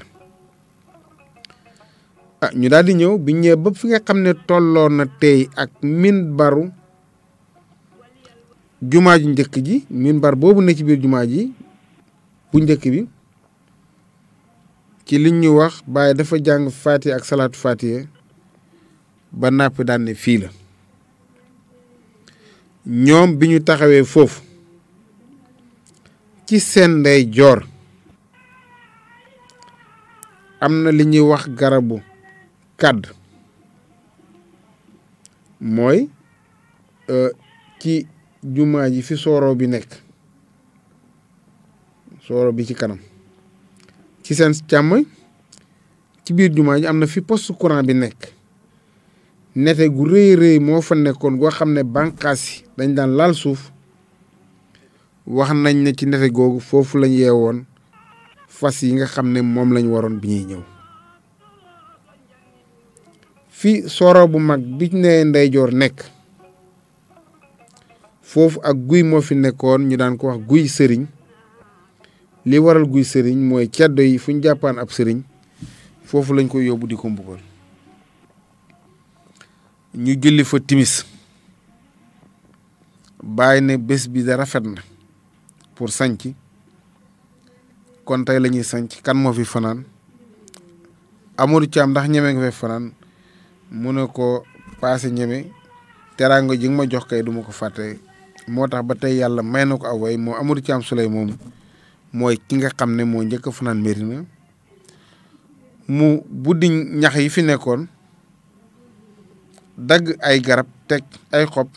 D: ñu daal di ñëw biñ ñëwee ba fi nga xam ne tolloo na tey ak minbaru jumaa ju njëkk ji minbar boobu ne ci biir jumaa ji bu njëkk bi ci liñ ñu wax Baay dafa jàng Faatiha ak salaatu Faatiha ba nàppi daan ne fii la ñoom bi ñu taxawee foofu ci seen ndeyjoor am na li ñuy wax garabu kàdd mooy ci jumaa ji fi sooro bi nekk sooro bi ci kanam ci seen càmmoñ ci biir jumaa ji am na fi poste courant bi nekk nete gu rëy rëy moo fa nekkoon goo xam ne bànqaas yi dañ daan laal suuf wax nañ ne ci nete googu foofu lañ yeewoon fas yi nga xam ne moom lañ waroon bi ñuy ñëw fi sooro bu mag bi ne ndeyjoor nekk foofu ak guy moo fi nekkoon ñu daan ko wax guy sëriñ li waral guy sëriñ mooy ceddo yi fu ñu jàppaan ab sëriñ foofu lañ ko yóbbu di ko mbugal ñu julli fa timis Baay ne bés bi da rafet na pour sanc kon tey la ñuy sanc kan moo fi fanaan Amadou Thiam ndax ñeme nga fee fanaan mu ne ko paase ñeme teraanga ji nga ma jox kay duma ko fàtte moo tax ba tey yàlla may na ko aw way moo Amadou Thiam Souleye moom mooy ki nga xam ne moo njëkk a fanaan Médina mu buddi ñax yi fi nekkoon dagg ay garab teg ay xob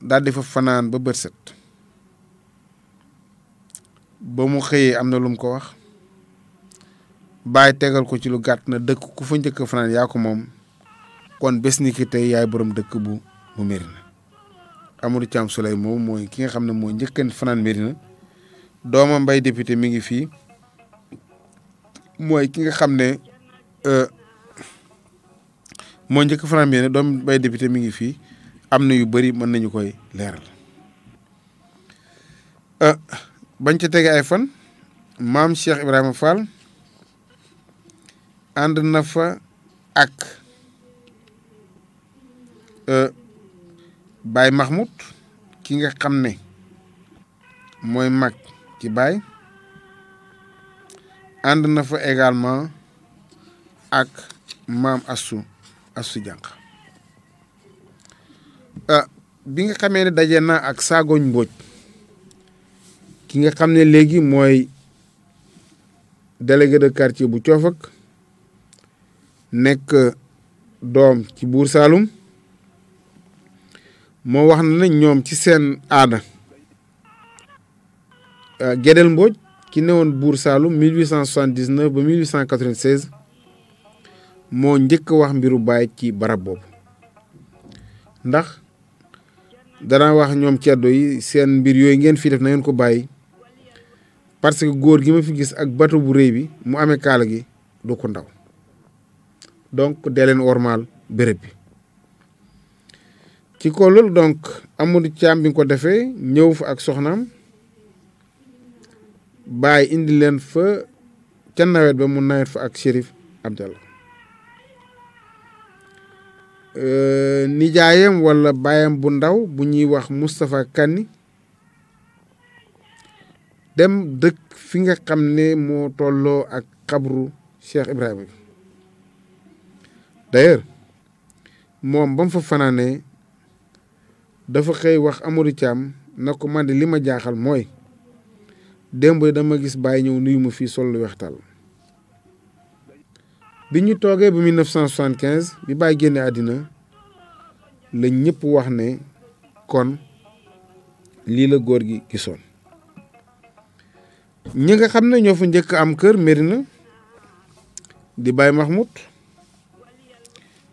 D: daal di fa fanaan ba bët set ba mu xëyee am na lu mu ko wax bàyyi tegal ko ci lu gàtt na dëkk ku fa njëkk a fanaan yaa ko moom kon bés ni ki tey yaay borom dëkk bu Médina Amadou Thiam Souleye moom mooy ki nga xam ne moo njëkk a fanaan Médina doomam Mbaye député mi ngi fii mooy ki nga xam ne moo njëkk a fanaan Médina doom Mbaye député mi ngi fii am na yu bëri mën nañu koy leeral bañ ca tege ay fan maam Cheikh Ibrahima Fall ànd na fa ak Baye Mahmoud ki nga xam ne mooy mag ci Baye ànd na fa également ak maam Assou Jànq bi nga xamee ne daje na ak Saagoñ Mbóoj ki nga xam ne léegi mooy délégué de quartier bu Coofak nekk doom ci Buur Saalum moo wax na ne ñoom ci seen aada Gédel Mbóoj ki newoon Buur Saalum 1879 ba 1896 moo njëkk wax mbiru Baay ci barab boobu ndax danaa wax ñoom ceddo yi seen mbir yooyu ngeen fi def na ngeen ko bàyyi parce que góor gi ma fi gis ak bateau bu rëy bi mu amee kaala gi du ko ndaw donc dee leen wormaal béréb bi ci ko loolu donc Amadou Thiam bi nga ko defee ñëw fa ak soxnaam Baay indi leen fa ca nawet ba mu nawet fa ak Chérif Abdallah nijaayam wala baayam bu ndaw bu ñuy wax Moustapha Kanni dem dëkk fi nga xam ne moo tolloo ak xabru Cheikh Ibrahima bi d'ailleurs moom ba mu fa fanaanee dafa xëy wax Amadou Thiam na ko man de li ma jaaxal mooy démb dama gis Baye ñëw nuyu ma fii sol lu weextal bi ñu toogee ba 1975 bi Baye génne àddina la ñëpp wax ne kon lii la góor gi gisoon ñi nga xam ne ñoo fa njëkk am kër Médina di Baye Mahmoud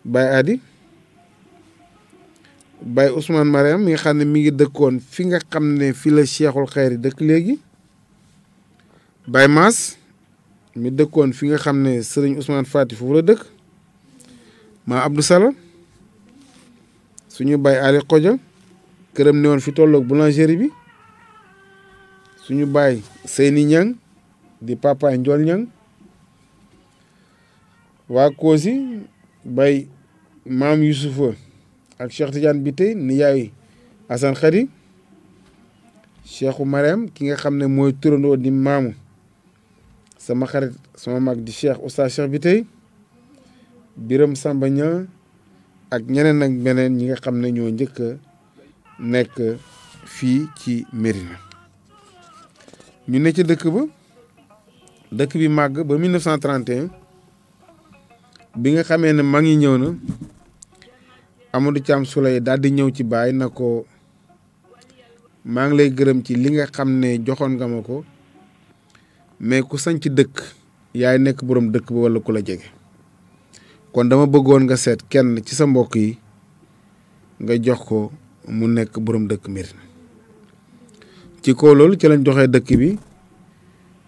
D: Baye Adi Baye Ousmane Mariam mi nga xam ne mi ngi dëkkoon fi nga xam ne fi la Cheikhul Khayri dëkk léegi Baye Maas mi dëkkoon fi nga xam ne Sëriñ Ousmane Fati foofu la dëkk maa Abdou Sala suñu Baye Ali Xoja këram ne woon fi tolloog boulangerie bi suñu Baye Seyni Ñang di papa Njool Ñang waa Koosi Baye maam Youssoufa ak Cheikh Tidiane bi tey ni yaay Assane Khady Cheikhu Mariam ki nga xam ne mooy turandoo di maamu sama xarit sama mag di Cheikh Oustaz Cheikh bi tey Biram Samba Ñang ak ñeneen ak beneen ñi nga xam ne ñoo njëkk a nekk fii ci Médina ñu ne ci dëkk bi màgg ba 1931 bi nga xamee ne mag yi ñëw na Amadou Thiam Souleye daal di ñëw ci Baay na ko maa ngi lay gërëm ci li nga xam ne joxoon nga ma ko mais ku sañ ci dëkk yaay nekk boroom dëkk ba walla ku la jege kon dama bëggoon nga seet kenn ci sa mbokk yi nga jox ko mu nekk boroom dëkk Médina ci kaw loolu ci lañ joxee dëkk bi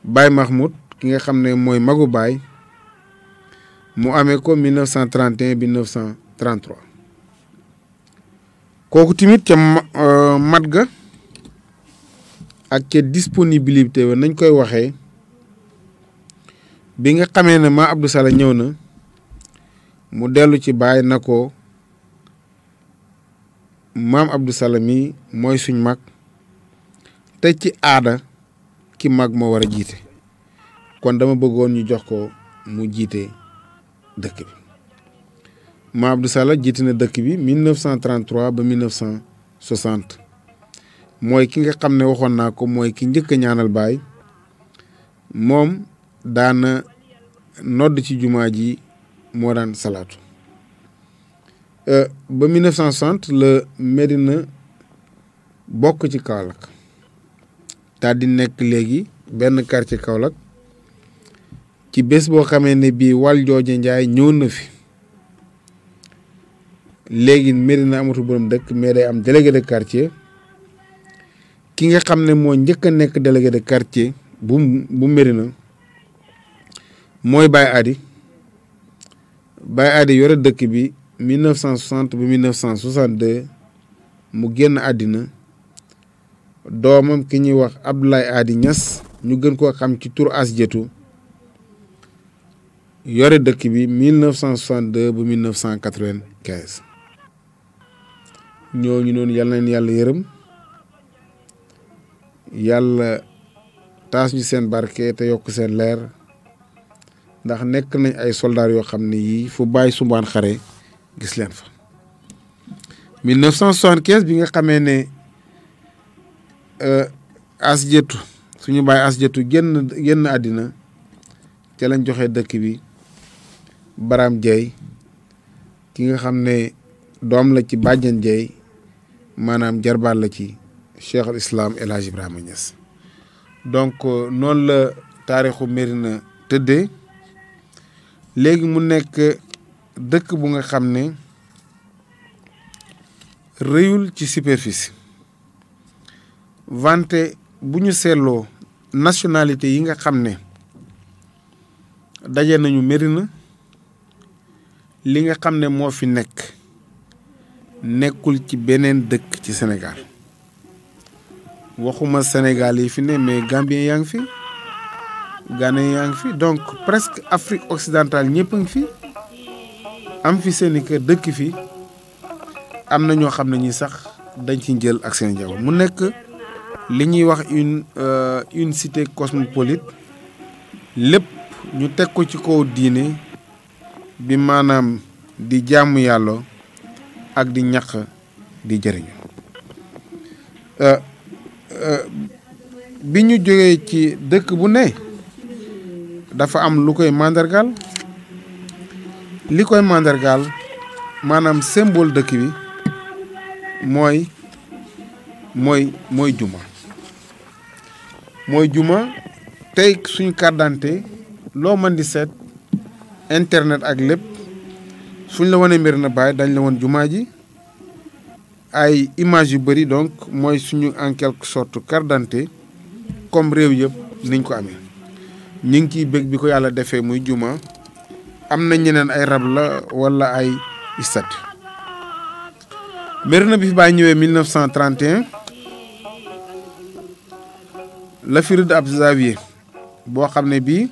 D: Baye Mahmoud ki nga xam ne mooy magu Baay mu amee ko 1931 1933 kooku tamit ca mat ga ak ca disponibilité wa nañ koy waxee bi nga xamee ne maa Abdou Sala ñëw na mu dellu ci Baay na ko maam Abdou Sala mi mooy suñ mag te ci aada ki mag moo war a jiite kon dama bëggoon ñu jox ko mu jiite dëkk bi Maam Abdou Sall jiite na dëkk bi 1933 ba 1960 mooy ki nga xam ne waxoon naa ko mooy ki njëkk a ñaanal baay moom daana nodd ci jumaa ji moo daan salaatu ba 1960 la Médina bokk ci Kaolack daal di nekk léegi benn quartier Kaolack ci bés boo xamee ne bii wal jooje Njaay ñëw na fi léegi Médina amatul borom dëkk mais day am délégué de quartier ki nga xam ne moo njëkk a nekk délégué de quartier bu Médina mooy Baye Adi yore dëkk bi 1960 ba 1962 mu génn àddina doomam ki ñuy wax Abdoulaye Adi Niass ñu gën koo xam ci tur Asjatu yore dëkk bi 1962 ba 1995 ñooñu noonu yal na leen yàlla yërëm yàlla taas ñu seen barke te yokk seen leer ndax nekk nañ ay soldats yoo xam ne yii fu bàyyi sumbaan xare gis leen fa 1975 bi nga xamee ne Asjatu suñu bàyyi Asjatu génn àddina ca lañ joxe dëkk bi Baram Jeey ki nga xam ne doom la ci Bàjjan Jeey maanaam jarbaal la ci Cheikh al Islam El Hadj Ibrahima Niass donc noonu la taarixu Médina tëddee léegi mu nekk dëkk bu nga xam ne rëyul ci superficie wante bu ñu seetloo nationalité yi nga xam ne daje nañu Médina li nga xam ne moo fi nekkul ci beneen dëkk ci Sénégal waxuma Sénégal yi fi ne mais Gambien yaa ngi fi Ghanéen yaa ngi fi donc presque Afrique occidentale ñëpp a ngi fi am fi seeni kër dëkk fi am na ñoo xam ne ñi sax dañ ci jël ak seen njaboot mu nekk li ñuy wax une cité cosmopolite lépp ñu teg ko ci kaw diine bi maanaam di jaamu yàlla ak di ñaq di jëriñu bi ñu jógee ci dëkk bu ne dafa am lu koy màndargaal li koy màndargaal maanaam symbole dëkk bi mooy juma tey suñu carte d'identité loo mën di seet internet ak lépp suñ la wanee Médina Baye dañ la woon jumaa ji ay image yu bëri donc mooy suñu en quelque sorte carte d'identité comme réew yëpp niñ ko amee ñu ngi ciy bëgg bi ko yàlla defee muy juma am na ñeneen ay rab la wala ay statue Médina bi fi Baye ñëwee 1931 la fi rëdd ab zawiya boo xam ne bii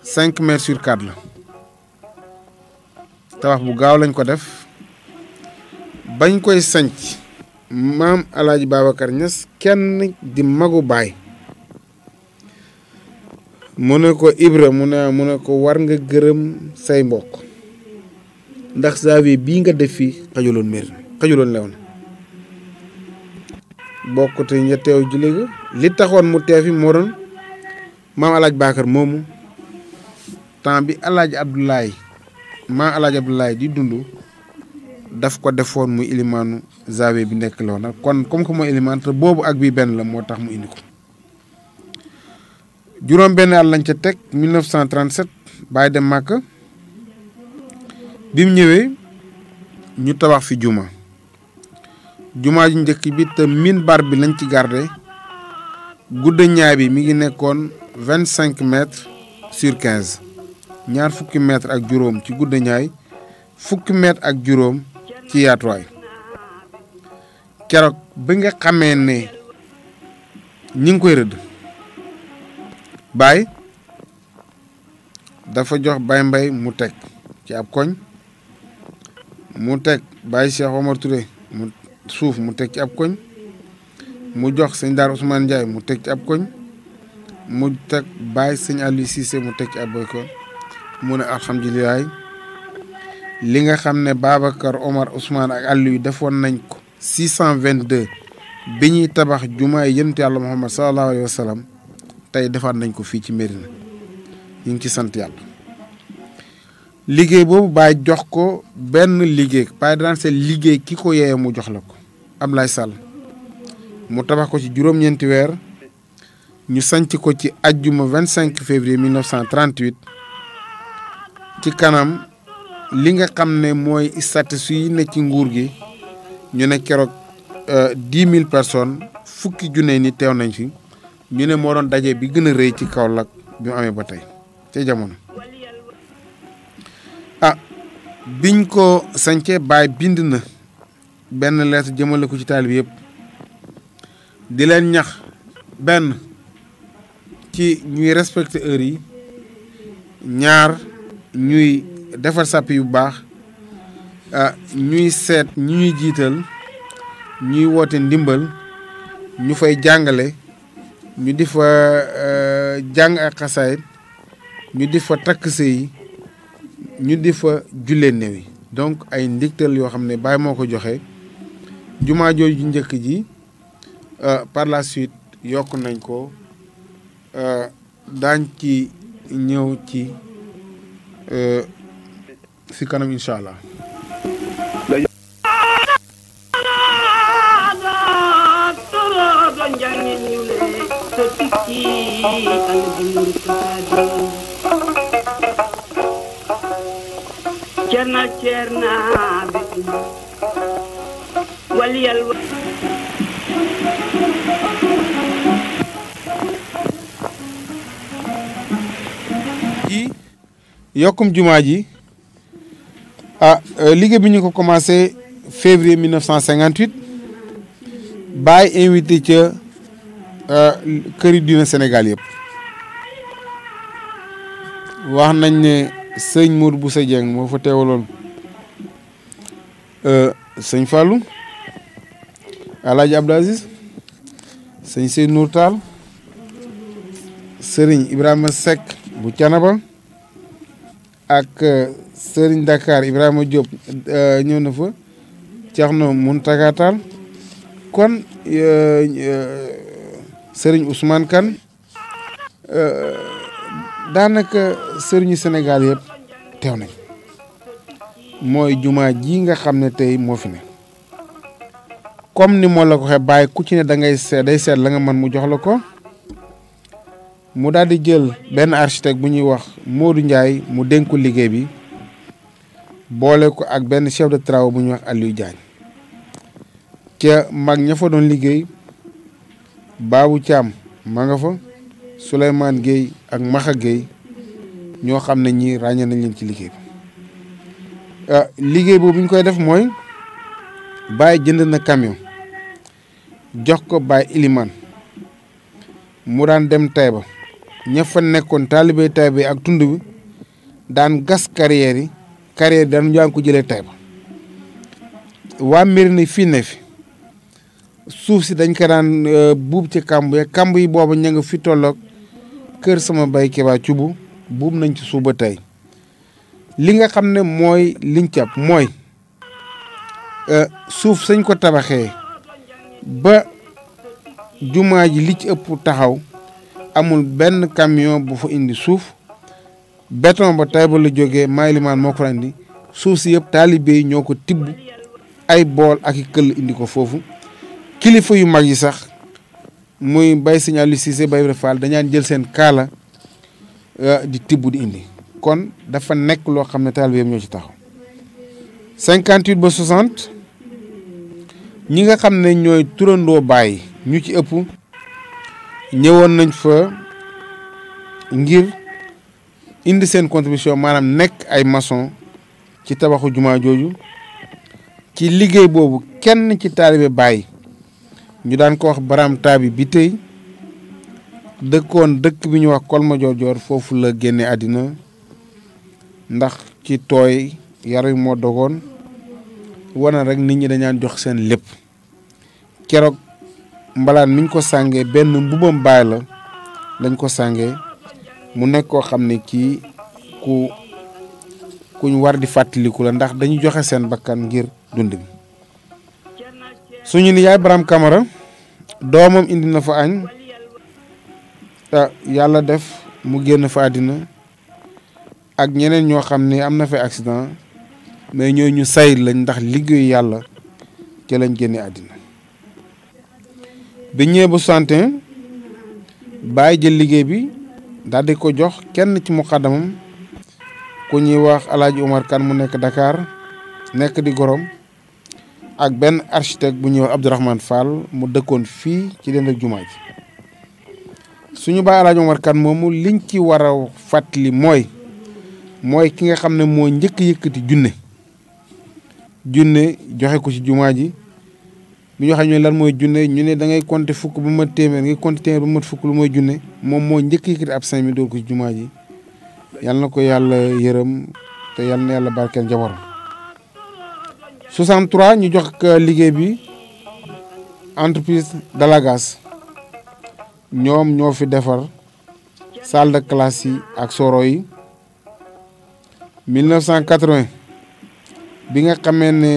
D: 5 mètres sur 4 la tabax bu gaaw lañ ko def bañ koy sanc maam Alaaji Babacar Niass kenn di magu baay mu ne ko Ibra mu ne ko war nga gërëm say mbokk ndax zawiya bii nga def fii xajuloon Médina xajuloon Léona bokk te ña teew ji léegi li taxoon mu teew fi moo doon maam Alaaji Babacar moomu temps bi Alaaji Abdoulaye maam Alaaji Abdoulaye di dund daf ko defoon muy ilimaanu zawiya bi nekk Léona kon comme que mooy ilimaan te boobu ak bii benn la moo tax mu indi ko juróom benn at lañ ca teg 1937 Baye dem Màkka bi mu ñëwee ñu tabax fi jumaa ju njëkk bi te minbar bi lañ ci garde gudda ñaay bi mi ngi nekkoon 25 mètres sur 15 ñaar fukki mètres ak juróom ci gudda ñaay fukki mètres ak juróom ci yaatuwaay keroog bi nga xamee ne ñi ngi koy rëdd Baye dafa jox Baye Mbaye mu teg ci ab koñ mu teg Baye Cheikh Omar Touré mu suuf mu teg ci ab koñ mu jox sëñ Daar Ousmane Ndiaye mu teg ci ab koñ mu teg bàyyi sëñ Aliou Cissé mu teg ci aboy ko mu ne alhamdulilah li nga xam ne Babacar Omar Ousmane ak Aliou defoon nañ ko 622 bi ñuy tabax jumaay yonent Yàlla Muhammad sallallahu alayhi wa sallam tey defaat nañ ko fii ci Médina ñu ngi ci sant yàlla. liggéey boobu Baye jox ko benn liggéey Baye daan seen liggéey ki ko yeyee mu jox la ko Ablaye Sall mu tabax ko ci juróom-ñeenti weer ñu sanc ko ci ajjuma 25 février 1938 ci kanam li nga xam ne mooy statistiques yi ne ci nguur gi ñu ne keroog 10 000 personnes fukki junne ni teew nañ fi ñu ne moo doon daje bi gën a rëy ci Kaolack bi mu amee ba tey ca jamono. biñ ko sancee Baye bind na benn lettre jëmale ko ci taalibe yëpp di leen ñax benn ci ñuy respecter heure yi ñaar ñuy defar sàppi yu baax ñuy seet ñi ñuy jiital ñuy woote ndimbal ñu fay jàngale ñu di fa jàng ak xasaayit ñu di fa takk sëy ñu di fa jullee néew yi donc ay ndigtal yoo xam ne Baye moo ko joxe jumaa jooju ju njëkk ji par la suite yokk nañ ko daañ ci ñëw ci si kanam incha allah. yokkum jumaa ji liggéey bi ñu ko commencé février 1958 Baye invité ca këri diina Sénégal yëpp wax nañ ne sëñ Mour Boussa Dieng moo fa teewaloon sëñ Fallou Alaaji Abdou Aziz sëñ Seydou Nour Tall sëriñ Ibrahima Seck bu Canaba ak sëriñ Dakar Ibrahima Diop ñëw na fa Thierno Mountaga Tall kon sëriñ Ousmane Kane daanaka sëriñu Sénégal yëpp teew nañ mooy jumaa ji nga xam ne tey moo fi ne comme ni moo la ko waxee Baye ku ci ne da ngay seet day seet la nga mën mu jox la ko mu daal di jël benn architecte bu ñuy wax Modou Ndiaye mu dénku liggéey bi boole ko ak benn chef de travaux bu ñuy wax Aliou Diagne ca mag ña fa doon liggéey Babou Thiam ma nga fa Souleymane Gueye ak Maxa Gueye ñoo xam ne ñii ràññee nañ leen ci liggéey bi liggéey boobu ñu koy def mooy Baye jënd na camion jox ko Baye Iliman mu daan dem Taïba ña fa nekkoon taalibe Taïba ak tund bi daan gas carrière yi daan ñu ko jëlee Taïba waa Mérina fii ne fi suuf si dañ ko daan buub ci kamb yi booba ña nga fi tolloog kër sama bay Keba Cubu buub nañ ci suuf ba tey li nga xam ne mooy liñ cap mooy suuf sañ ko tabaxee ba jumaa ji li ci ëpp taxaw amul benn camion bu fa indi suuf béton ba Taïba la jógee Maay Limaan moo ko indi suuf si yëpp taalibe yi ñoo ko tibb ay bool ak i këll indi ko foofu kilifa yu mag yi sax muy Baye Sëñ Aliou Cissé Baye Ibra Fall dañaan jël seen kaala di tibb di indi kon dafa nekk loo xam ne taalibe yëpp ñoo ci taxaw 58 ba 60 ñi nga xam ne ñooy turandoo Baye ñu ci ëpp ñëwoon nañ fa ngir indi seen contribution maanaam nekk ay maçon ci tabaxu jumaa jooju ci liggéey boobu kenn ci taalibe Baye ñu daan ko wax Baram Taabi bi tey dëkkoon dëkk bi ñu wax Kolma Joor foofu la génne àddina ndax ci tooy yaram moo dogoon wana rek nit ñi dañaan jox seen lépp keroog mbalaan miñ ko sàngee benn mbubam Baay la lañ ko sàngee mu nekk koo xam ne kii kuñ war di fàttaliku la ndax dañu joxe seen bakkan ngir dund bi. suñu nijaay Baram Camara doomam indi na fa añ yàlla def mu génn fa àddina ak ñeneen ñoo xam ne am na fa accident mais ñooy ñu sayit lañ ndax liggéeyu yàlla ci lañ génne àddina. bi ñëwee ba 61 bàyyi jël liggéey bi daal di ko jox kenn ci muqaddamam ku ñuy wax Alaaji Omar Kane mu nekk Dakar nekk di gorom ak benn architecte bu ñuy wax Abdourahmane Fall mu dëkkoon fii ci dend ak jumaa ji. suñu bàyyi Alaaji Omar Kane moomu liñ ci war a fàttali mooy ki nga xam ne moo njëkk yëkkati junne joxe ko ci jumaa ji. bi ñu waxee ñu lan mooy junne ñu ne da ngay compter fukk ba mat téeméer ngay compter téeméer ba mat fukk lu mooy junne moom moo njëkk yëkkati ab 5000 dool ko ci jumaa ji. yal na ko yàlla yërëm te yal na yàlla barkeel jabaram. 63 ñu jox liggéey bi entreprise Dalagas ñoom ñoo fi defar salle de classe yi ak soro yi. 1980 bi nga xamee ne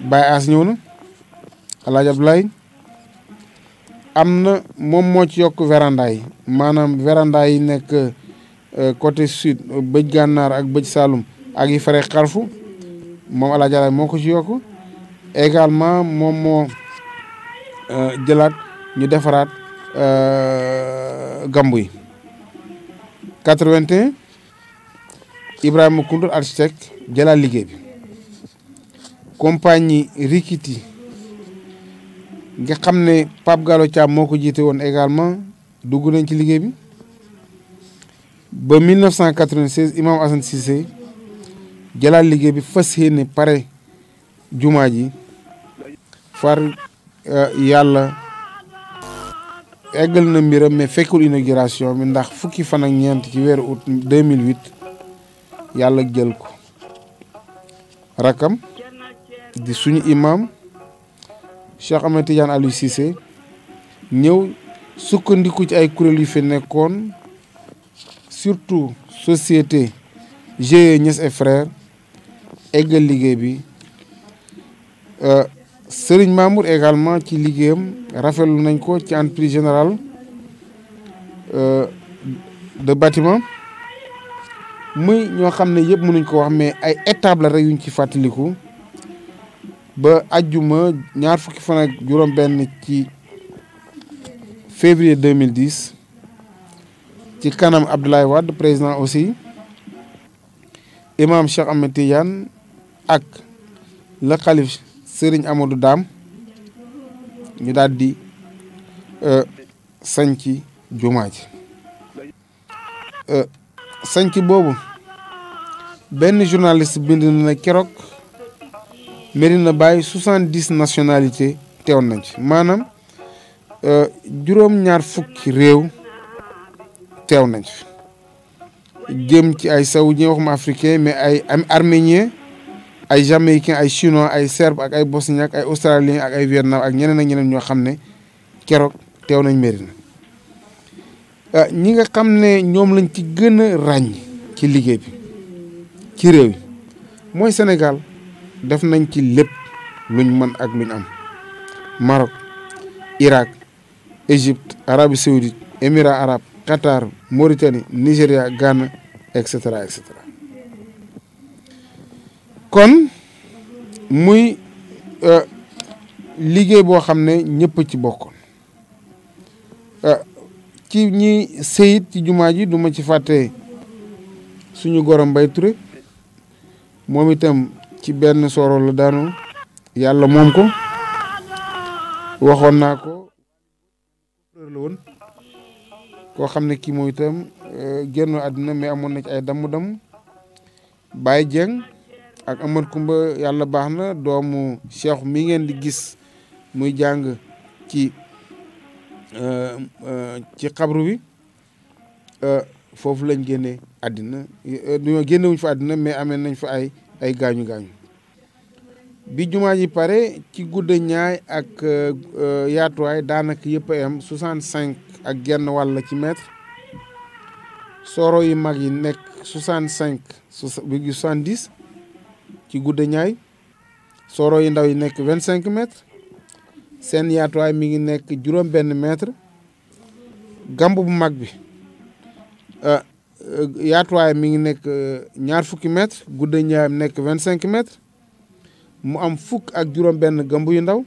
D: Baye As ñëw na Alaaji Abdoulaye am na moom moo ci yokk véranda yi maanaam véranda yi nekk côté sud bëj gànnaar ak bëj Saloum ak yi fare xarfu moom Alaaji Abdoulaye moo ko ci yokk également moom moo jëlaat ñu defaraat gambu yi. 81 Ibrahima Koundoul architecte jëlaat liggéey bi compagnie Rikiti nga xam ne Pape Gallo Thiam moo ko jiite woon également dugg nañ ci liggéey bi ba 1996 Imam Assane Cissé jëlaat liggéey bi fas yéene pare jumaa ji far yàlla eggal na mbiram mais fekkul inauguration bi ndax fukki fan ak ñeent ci weeru août 2008 yàlla jël ko. rakam di suñu imam Cheikh Ahmed Tidiane Aliou Cissé ñëw sukkandiku ci ay kuréel yu fi nekkoon surtout société GIE Niass et Frères eggal liggéey bi. Serigne Mamour également ci liggéeyam rafetlu nañ ko ci entreprise générale de bâtiment muy ñoo xam ne yëpp mënuñ ko wax mais ay étapes la rek yuñ ci fàttaliku ba ajjuma ñaar fukki fan ak juróom-benn ci février 2010 ci kanam Abdoulaye Wade président aussi imam Cheikh Ahmed Tidiane ak le khalife Serigne Amadou Dam ñu daal di sañci jumaa ji sañci boobu benn journaliste bind na keroog Medina Baye 70 nationalités teew nañ ci maanaam juróom-ñaar fukki réew teew nañ fi jëm ci ay saoudien waxuma africain mais ay arménien ay jamaïcain ay chinois ay serbe ak ay bosniaque ay australien ak ay vietnam ak ñeneen ak ñeneen ñoo xam ne keroog teew nañ Medina ñi nga xam ne ñoom lañ ci gën a ràññ ci liggéey bi ci réew yi mooy Sénégal def nañ ci lépp luñ mën ak luñ am Maroc Irak Égypte Arabie Saoudite Émirats arabes Qatar Mauritanie Nigéria Ghana et cetera et cetera kon muy liggéey boo xam ne ñëpp ci bokkoon ci ñi sëyit ci jumaa ji duma ci fàtte suñu gorom Mbay Touré moom itam ci benn soro la daanu yàlla moom ko waxoon naa ko la woon koo xam ne kii mooy itam génn àddina mais amoon na ci ay damm-damm Baye Dieng ak Amad Kumba yàlla baax na doomu Cheikh mi ngeen di gis muy jàng ci xabru bi foofu lañ génne àddina ñoo génnewuñ fa àddina mais amee nañ fa ay gaañu-gaañu bi jumaa ji pare ci gudda ñaay ak yaatuwaay daanaka yëpp a am 65 ak genn wàll ci mètre soro yi mag yi nekk 65,70 ci gudde ñaay soro yi ndaw yi nekk 25 mètres seen yaatuwaay mi ngi nekk juróom benn mètre gamb bu mag bi yaatuwaay mi ngi nekk ñaar fukki mètre gudde ñaayam nekk 25 mètres mu am fukk ak juróom benn gamb yu ndaw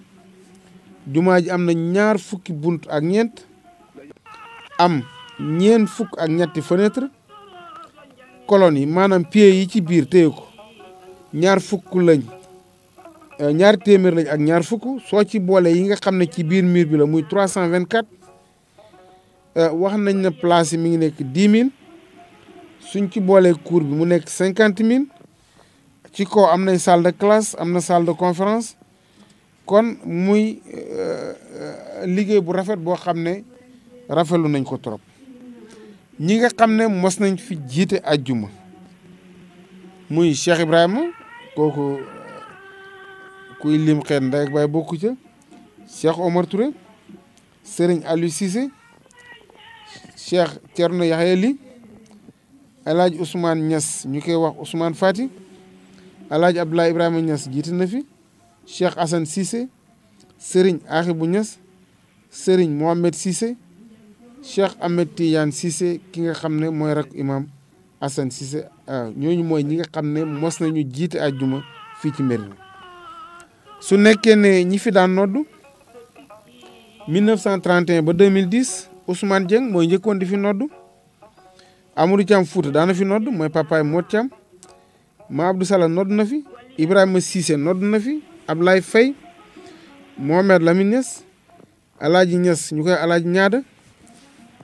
D: jumaa ji am na ñaar fukki bunt ak ñeent am ñeent fukk ak ñetti fenêtre colonne yi maanaam pieds yi ci biir téye ko ñaar fukk lañ ñaar téeméer lañ ak ñaar fukk soo ci boole yi nga xam ne ci biir mur bi la muy 324 wax nañ ne place yi mi ngi nekk 10 000 suñ ci boolee cour bi mu nekk 50 000 ci kaw am nañ salle de classe am na salle de conférence kon muy liggéey bu rafet boo xam ne rafetlu nañ ko trop ñi nga xam ne mos nañ fi jiite ajjuma muy Cheikh Ibrahima kooku kuy lim xeet ndey ak baay bokku ca Cheikh Omar Touré Serigne Aliou Cissé Cheikh Thierno Yahya Ly El Hadj Ousmane Niass ñu koy wax Ousmane Fati El Hadj Abdoulaye Ibrahima Niass jiite na fi Cheikh Assane Cissé Serigne Ahibou Niass Serigne Mohamed Cissé Cheikh Ahmed Tidiane Cissé ki nga xam ne mooy rak imam Assane Cissé ñooñu mooy ñi nga xam ne mos nañu jiite àjjuma fii ci Médina su nekkee ne ñi fi daan noddu 1931 ba 2010 Ousmane Dieng mooy njëkkoon di fi noddu Amadou Thiam Fouta daana fi nodd mooy papaay Mot Thiam Ma Abdou Sala nodd na fi Ibrahima Cissé nodd na fi Ablaye Faye Mohamed Lamine Niass Alaaji Niass ñu koy Alaaji Ñaada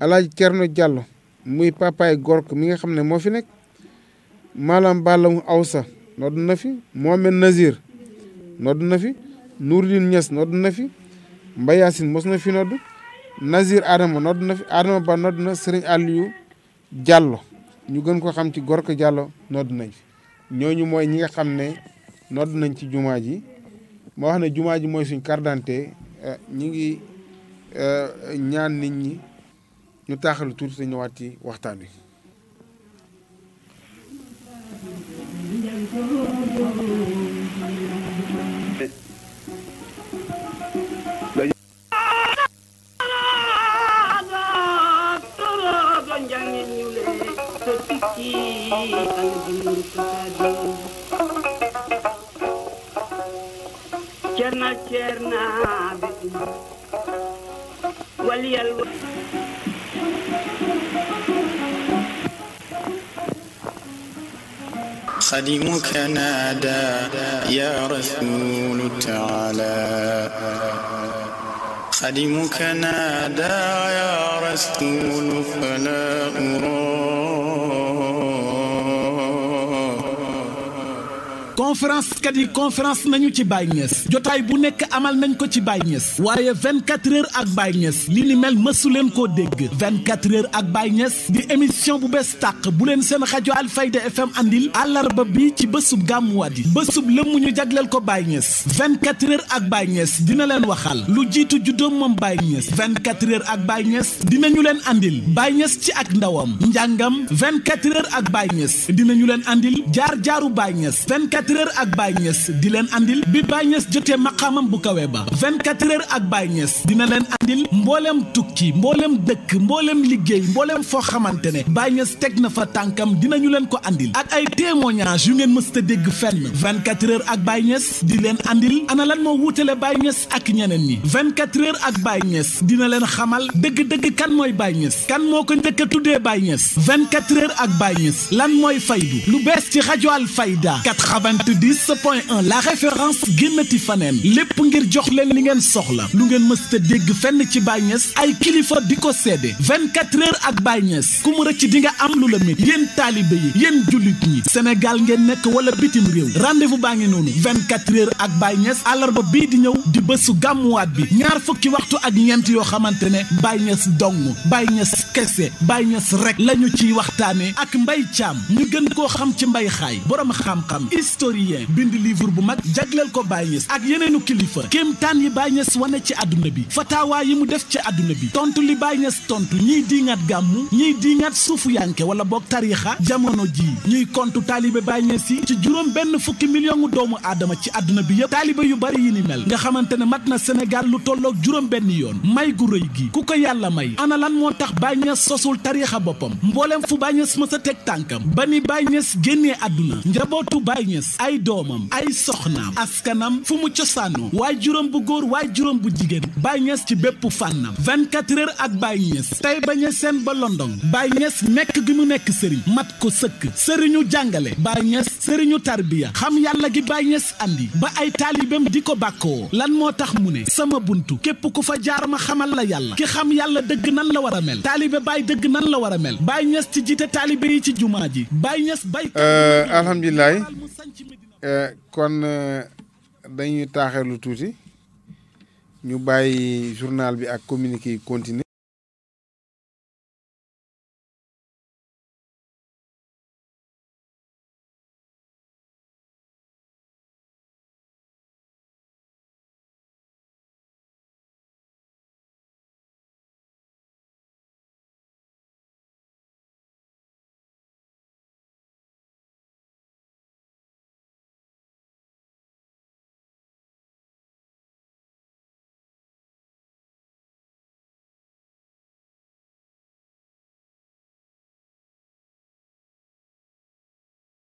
D: Alaaji Thierno Diallo muy papaay Gork mi nga xam ne moo fi nekk Malam Ballam Awsa nodd na fi Mohamed Nazir nodd na fi Nouridine Niass nodd na fi Mbayasin mos na fi nodd Nazir Adama nodd na fi Adama Ba nodd na Serigne Aliou Diallo ñu gën ko xam ci Gork Diallo nodd nañ fi ñooñu mooy ñi nga xam ne nodd nañ ci jumaa ji moo wax ne jumaa ji mooy suñ carte d'identité ñi ngi ñaan nit ñi ñu taaxalu tuuti te ñëwaat ci waxtaan wi.
B: خديمك نادى يا رسول تعالى خديمك نادى يا رسول فلا أرى
C: conférence nañu ci Baye Niass jotaay bu nekk amal nañ ko ci Baye Niass waaye 24 heures ak Baye Niass li ni mel mësu leen koo dégg 24 heures ak Baye Niass di émission bu bees tàq bu leen seen rajo Alfayda FM andil àllarba bi ci bésub gàmmuwaat yi bésub lëmm ñu jagleel ko Baye Niass 24 heures ak Baye Niass dina leen waxal lu jiitu juddoom moom Baye Niass 24 heures ak Baye Niass dinañu leen andil Baye Niass ci ak ndawam njàngam 24 heures ak Baye Niass dinañu leen andil jaar-jaaru Baye Niass 24 heures ak Baye Niass di leen andil bi Baye Niass jotee maqaamam bu kawe ba 24 heures ak Baye Niass dina leen andil mboolem tukki mboolem dëkk mboolem liggéey mboolem foo xamante ne Baye Niass teg na fa tànkam dinañu leen ko andil ak ay témoignage yu ngeen mës ta dégg fenn 24 heures ak Baye Niass di leen andil ana lan moo wuutale Baye Niass ak ñeneen ñi 24 heures ak Baye Niass dina leen xamal dëgg-dëgg kan mooy Baye Niass kan moo ko njëkk a tuddee Baye Niass 24 heures ak Baye Niass lan mooy faydu lu bees ci rajo Alfayda 90.1 la référence génnati faneen lépp ngir jox leen li ngeen soxla lu ngeen mës ta dégg fenn ci Baye Niass ay kilifa di ko seede 24 heures ak Baye Niass ku mu rëcc di nga am lu la mit yéen taalibe yi yéen jullit ñi Sénégal ngeen nekk wala bitim réew rendez-vous baa ngi noonu 24 heures ak Baye Niass àllarba bii di ñëw di bésu gàmmuwaat bi ñaar fukki waxtu ak ñeent yoo xamante ne Baye Niass dong Baye Niass kese Baye Niass rek lañu ciy waxtaane ak Mbaye Thiam ñu gën koo xam ci Mbaye Xaay borom xam-xam historien bind livre bu mag jagleel ko Baye Niass ak yeneenu kilifa kéemtaan yi Baye Niass wane ci àdduna bi fatawaa yi mu def ci àdduna bi tontu li Baye Niass tontu ñiy diingat gàmmu ñiy diingat suufu yanke wala boog tariixa jamono ji ñuy kontu taalibe Baye Niass yi ci juróom benn fukki million doomu aadama ci àdduna bi yëpp taalibe yu bari yi ni mel nga xamante ne mat na Sénégal lu tolloog juróom benn yoon may gu rëy gi ku ko yàlla may ana lan moo tax Baye Niass sosul tariixa boppam mbooleem fu Baye Niass mës a teg tànkam ba ni Baye Niass génnee àdduna njabootu Baye Niass ay doomam ay soxnaam askanam fu mu cosaanoo waay juróom bu góor waay juróom bu jigéen Baye Niass ci bépp fànnam 24 heures ak Baye Niass tey bañe seen ba London Baye Niass nekk gi mu nekk sëriñ mat ko sëkk sëriñu jàngale Baye Niass sëriñu tarbiya xam yàlla gi Baye Niass andi ba ay taalibeem di ko bàkkoo lan moo tax mu ne sama buntu képp ku fa jaar ma xamal la yàlla ki xam yàlla dëgg nan la war a mel taalibe Baye dëgg nan la war a mel Baye Niass ci jiite taalibe yi ci jumaa ji Baye Niass bay
D: alhamdulilah kon dañuy taaxeelu tuuti ñu bàyyi journal bi ak communiqué yi continuer